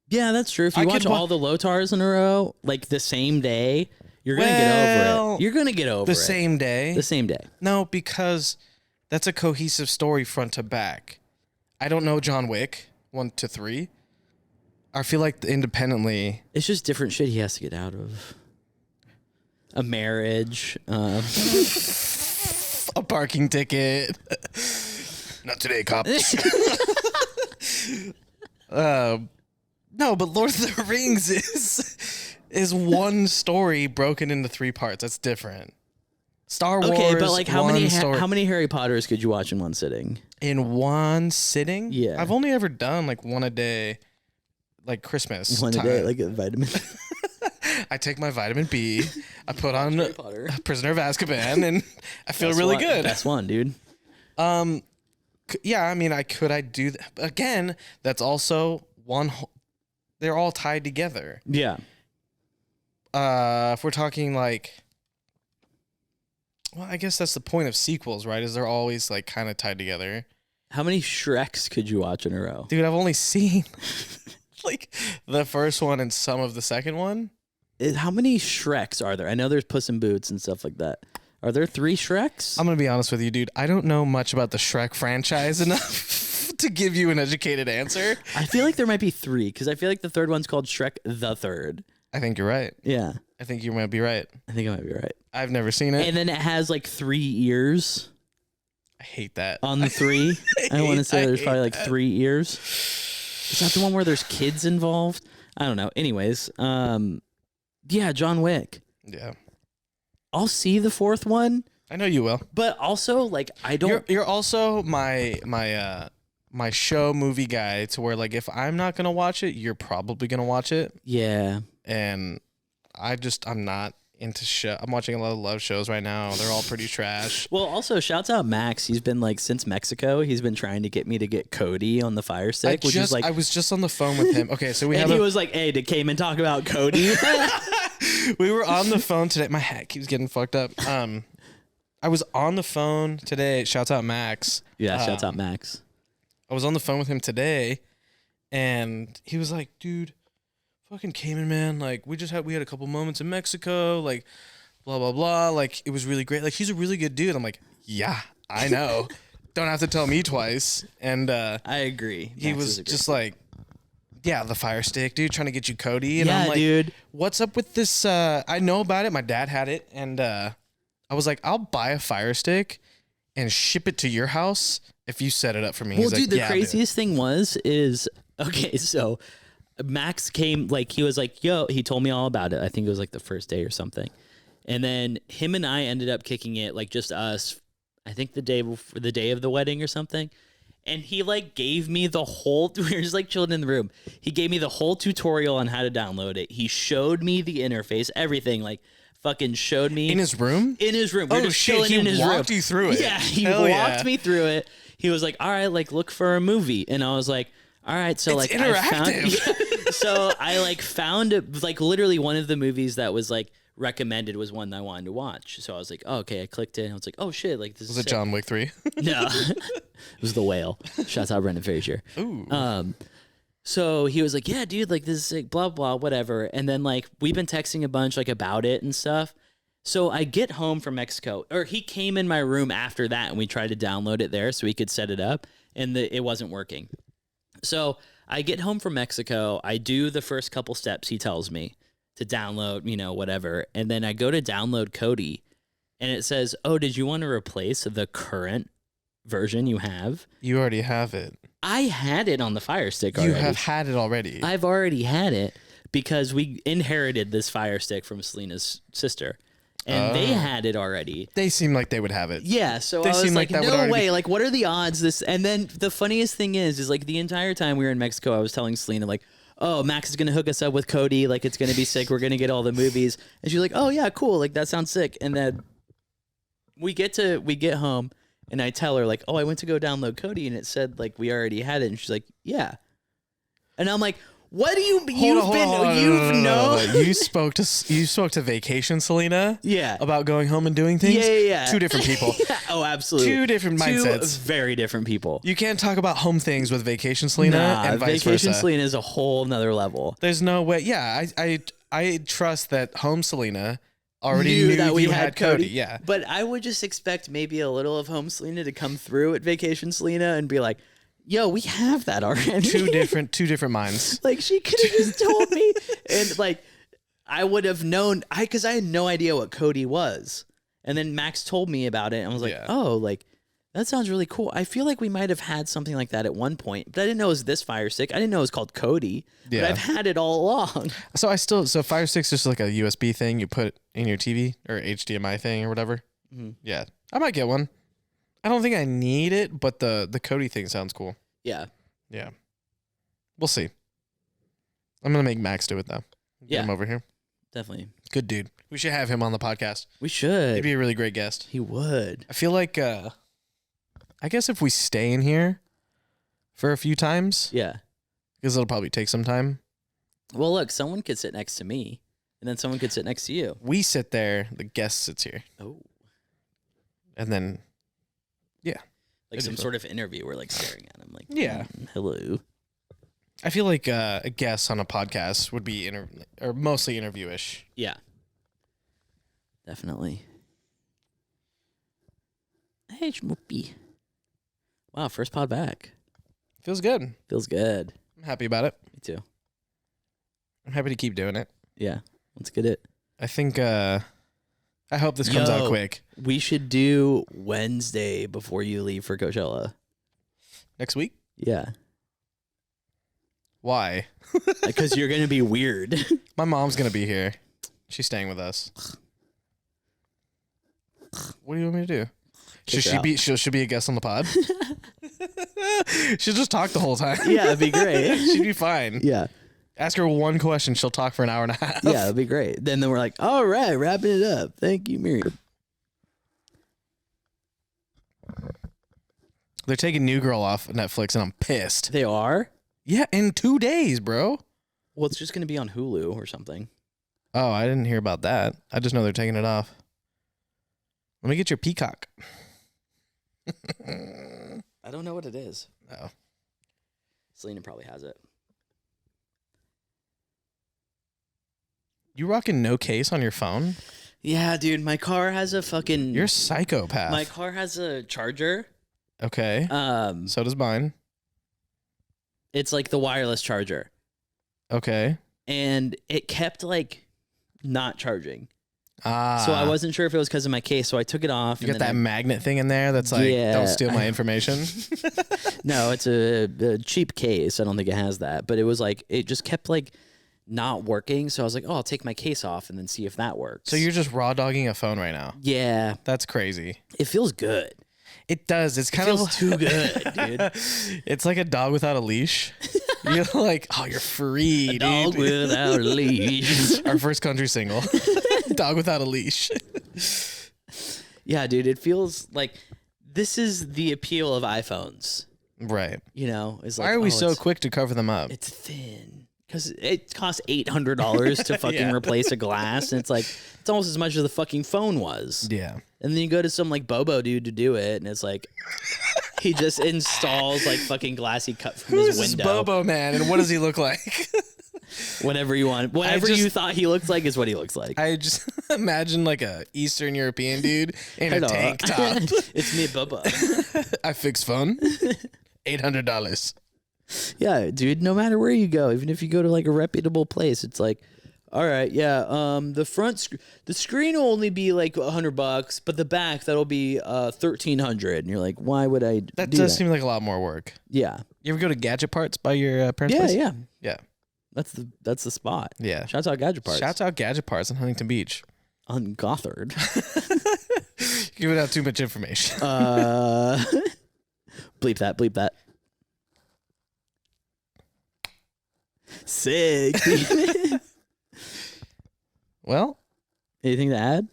Yeah, that's true. If you watch all the Lotars in a row, like the same day, you're going to get over it. You're going to get over it. The same day? The same day. No, because that's a cohesive story front to back. I don't know John Wick 1 to 3. I feel like independently... It's just different shit he has to get out of. A marriage. A parking ticket. Not today, cops. No, but Lord of the Rings is one story broken into 3 parts. That's different. Star Wars. Okay, but like how many Harry Potters could you watch in one sitting? In one sitting? Yeah. I've only ever done like one a day, like Christmas. One a day, like a vitamin. I take my vitamin B. I put on Prisoner of Azkaban, and I feel really good. That's one, dude. Yeah, I mean, I do that. Again, that's also one. They're all tied together. Yeah. If we're talking like, well, I guess that's the point of sequels, right? Is they're always like kind of tied together. How many Shreks could you watch in a row? Dude, I've only seen like the first one and some of the second one. How many Shreks are there? I know there's Puss in Boots and stuff like that. Are there 3 Shreks? I'm going to be honest with you, dude. I don't know much about the Shrek franchise enough to give you an educated answer. I feel like there might be 3 because I feel like the third one's called Shrek the Third. I think you're right. Yeah. I think you might be right. I think I might be right. I've never seen it. And then it has like 3 ears. I hate that. On the 3. I want to say there's probably like 3 ears. Is that the one where there's kids involved? I don't know. Anyways, yeah, John Wick. Yeah. I'll see the fourth one, I know you will. but also like I don't. You're also my show movie guy to where like if I'm not gonna watch it, you're probably gonna watch it. Yeah. And I'm not into show. I'm watching a lot of love shows right now. They're all pretty trash. Well, also shouts out Max. He's been like since Mexico. He's been trying to get me to get Cody on the Fire Stick, which is like I was just on the phone with him. Okay, so he was like, "Hey, to came and talk about Cody." We were on the phone today. My hat keeps getting fucked up. I was on the phone today. Shouts out Max. Yeah, shouts out Max. I was on the phone with him today, and he was like, "Dude, fucking Cayman, man. Like, we had a couple moments in Mexico. Like, blah blah blah. Like, it was really great. Like, he's a really good dude." I'm like, "Yeah, I know. Don't have to tell me twice." And I agree. he was just like, "Yeah, the Fire Stick, dude, trying to get you Cody." And yeah, I'm like, dude. "What's up with this? I know about it. My dad had it, and I was like, I'll buy a Fire Stick and ship it to your house if you set it up for me." Well, He's dude, like, the craziest thing is okay. So Max came, like, he was like, "Yo," he told me all about it. I think it was like the first day or something. And then him and I ended up kicking it, like just us, I think the day before the day of the wedding or something. And he like gave me the whole, we were just like chilling in the room. He gave me the whole tutorial on how to download it. He showed me the interface, everything, like fucking showed me. in his room. In his room. We're just shit, chilling he in his room. walked you through it. Yeah, he Hell walked yeah. me through it. He was like, "All right, like look for a movie." And I was like, "All right." So It's like interactive. so I like found it, like literally one of the movies that was like recommended was one that I wanted to watch. So I was like, oh, okay, I clicked it and I was like, "Oh shit, like this Was is it John Wick 3? No. It was The Whale. Shouts out Brendan Fraser. Ooh. So he was like, "Yeah, dude, like this is like blah blah whatever." And then like we've been texting a bunch like about it and stuff. So I get home from Mexico, or he came in my room after that, and we tried to download it there so he could set it up, and it wasn't working. So I get home from Mexico, I do the first couple steps he tells me to download, you know, whatever, and then I go to download Cody, and it says, "Oh, did you want to replace the current version you have?" You already have it. I had it on the Fire Stick You already. have had it already. I've already had it because we inherited this Fire Stick from Selena's sister. And they had it already. They seem like they would have it. Yeah, so They I was seem like, like that would no already way. be- Like, what are the odds this? And then the funniest thing is like the entire time we were in Mexico, I was telling Selena, like, "Oh, Max is going to hook us up with Cody. Like, it's going to be sick. We're going to get all the movies." And she's like, "Oh, yeah, cool. Like, that sounds sick." And then we get home, and I tell her, like, "Oh, I went to go download Cody, and it said, like, we already had it." And she's like, "Yeah." And I'm like, "What do you, You spoke to Vacation Selena? Yeah. About going home and doing things? Yeah. Two different people. Oh, absolutely. Two different mindsets. Two very different people. You can't talk about home things with Vacation Selena and vice Vacation versa. Selena is a whole nother level. There's no way. Yeah, I trust that home Selena already knew that we you had Cody. Yeah. But I would just expect maybe a little of home Selena to come through at Vacation Selena and be like, "Yo, we have that already." Two different minds. Like, she could have just told me. And like, I would have known, because I had no idea what Cody was. And then Max told me about it, and I was like, Yeah. "Oh, like, that sounds really cool." I feel like we might have had something like that at one point, but I didn't know it was this Fire Stick. I didn't know it was called Cody, Yeah. but I've had it all along. So Fire Stick's just like a USB thing you put in your TV or HDMI thing or whatever. Mhm. Yeah, I might get one. I don't think I need it, but the Cody thing sounds cool. Yeah. Yeah, we'll see. I'm gonna make Max do it though. Get Yeah. him over here. Definitely. Good dude. We should have him on the podcast. We He'd should. be a really great guest. He would. I feel like I guess if we stay in here for a few times, Yeah. because it'll probably take some time. Well, look, someone could sit next to me, and then someone could sit next to you. We sit there, the guest sits here, Oh. and then Like That'd some be fun. sort of interview. We're like staring at him, like, Yeah. Hello." I feel like a guest on a podcast would be or mostly interviewish. Yeah. Definitely. Hey, Schmoopy. Wow, first pod back. Feels good. Feels good. I'm happy about it. Me too. I'm happy to keep doing it. Yeah. Let's get it. I think I hope this comes out Yo. quick. We should do Wednesday before you leave for Coachella. Next week? Yeah. Why? Because you're gonna be weird. My mom's gonna be here. She's staying with us. What do you want me to do? Should she be? She'll be a guest on the pod. She'll just talk the whole time. Yeah, it'd be great. She'd be fine. Yeah. Ask her one question. She'll talk for an hour and a half. Yeah, it'd be great. Then we're like, all right, wrapping it up. Thank you, Miriam. They're taking New Girl off Netflix, and I'm pissed. They are? Yeah, in 2 days, bro. Well, it's just gonna be on Hulu or something. Oh, I didn't hear about that. I just know they're taking it off. Let me get your Peacock. I don't know what it is. Oh. Selena probably has it. You rocking no case on your phone? Yeah, dude, my car has a fucking... You're a psychopath. My car has a charger. Okay. So does mine. It's like the wireless charger. Okay. And it kept like not charging. Ah. So I wasn't sure if it was because of my case, so I took it off. You got that magnet thing in there that's like, don't steal my information? No, it's a cheap case. I don't think it has that. But it was like, it just kept like not working. So I was like, oh, I'll take my case off and then see if that works. So you're just raw dogging a phone right now? Yeah. That's crazy. It feels good. It does. It's kind of too good, dude. It's like a dog without a leash. You're like, oh, you're free, a dog dude. without a leash. Our first country single. Dog without a leash. Yeah, dude. It feels like this is the appeal of iPhones. Right. You know, is like, why are we so quick to cover them up? It's thin. Because it costs $800 to fucking replace a glass. And it's like, it's almost as much as the fucking phone was. Yeah. And then you go to some like Bobo dude to do it. And it's like, he just installs like fucking glass he cut from his window. Who's Bobo man and what does he look like? Whatever you want. Whatever you thought he looked like is what he looks like. I just imagine like a Eastern European dude in a tank top. It's me, Bobo. I fix phone. $800. Yeah, dude, no matter where you go, even if you go to like a reputable place, it's like, all right, yeah, the screen will only be like $100, but the back that'll be $1,300. And you're like, why would I That do does that? seem like a lot more work. Yeah. You ever go to Gadget Parts by your parents' place? Yeah. Yeah. That's the spot. Yeah. Shouts out Gadget Parts. Shouts out Gadget Parts in Huntington Beach. On Gothard. Giving out too much information. Bleep that. Sick. Well, anything to add?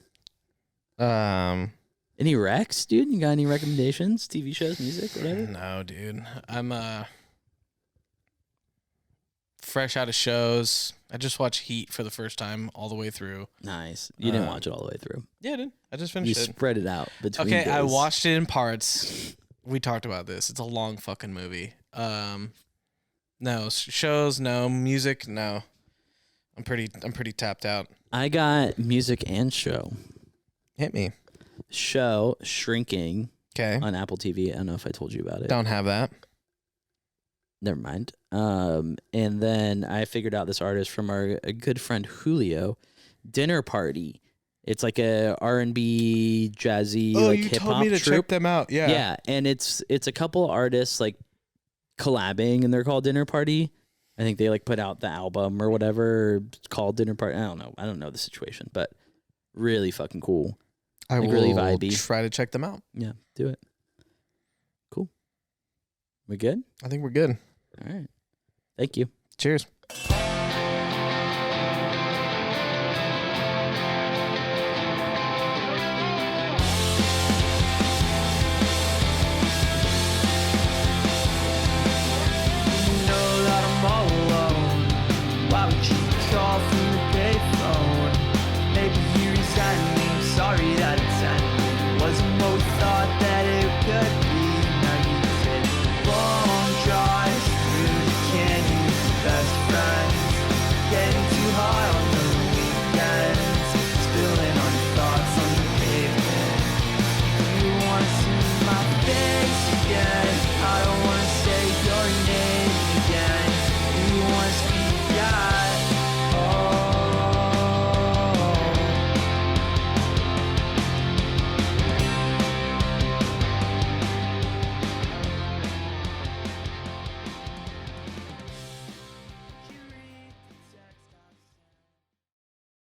Any recs, dude? You got any recommendations? TV shows, music, whatever? No, dude. I'm fresh out of shows. I just watched Heat for the first time all the way through. Nice. You didn't watch it all the way through. Yeah, dude. I just You finished it. spread it out between Okay, I days. watched it in parts. We talked about this. It's a long fucking movie. No shows, no music, no. I'm pretty tapped out. I got music and show. Hit me. Show Shrinking Okay. on Apple TV. I don't know if I told you about it. Don't have that. Never mind. And then I figured out this artist from a good friend Julio, Dinner Party. It's like a R&B jazzy like hip hop troupe. check them out. Yeah. Yeah, and it's a couple artists like collabing, and they're called Dinner Party. I think they like put out the album or whatever called Dinner Party. I don't know. I don't know the situation, but really fucking cool. I Like, will really vibey. try to check them out. Yeah, do it. Cool. We good? I think we're good. All right. Thank you. Cheers.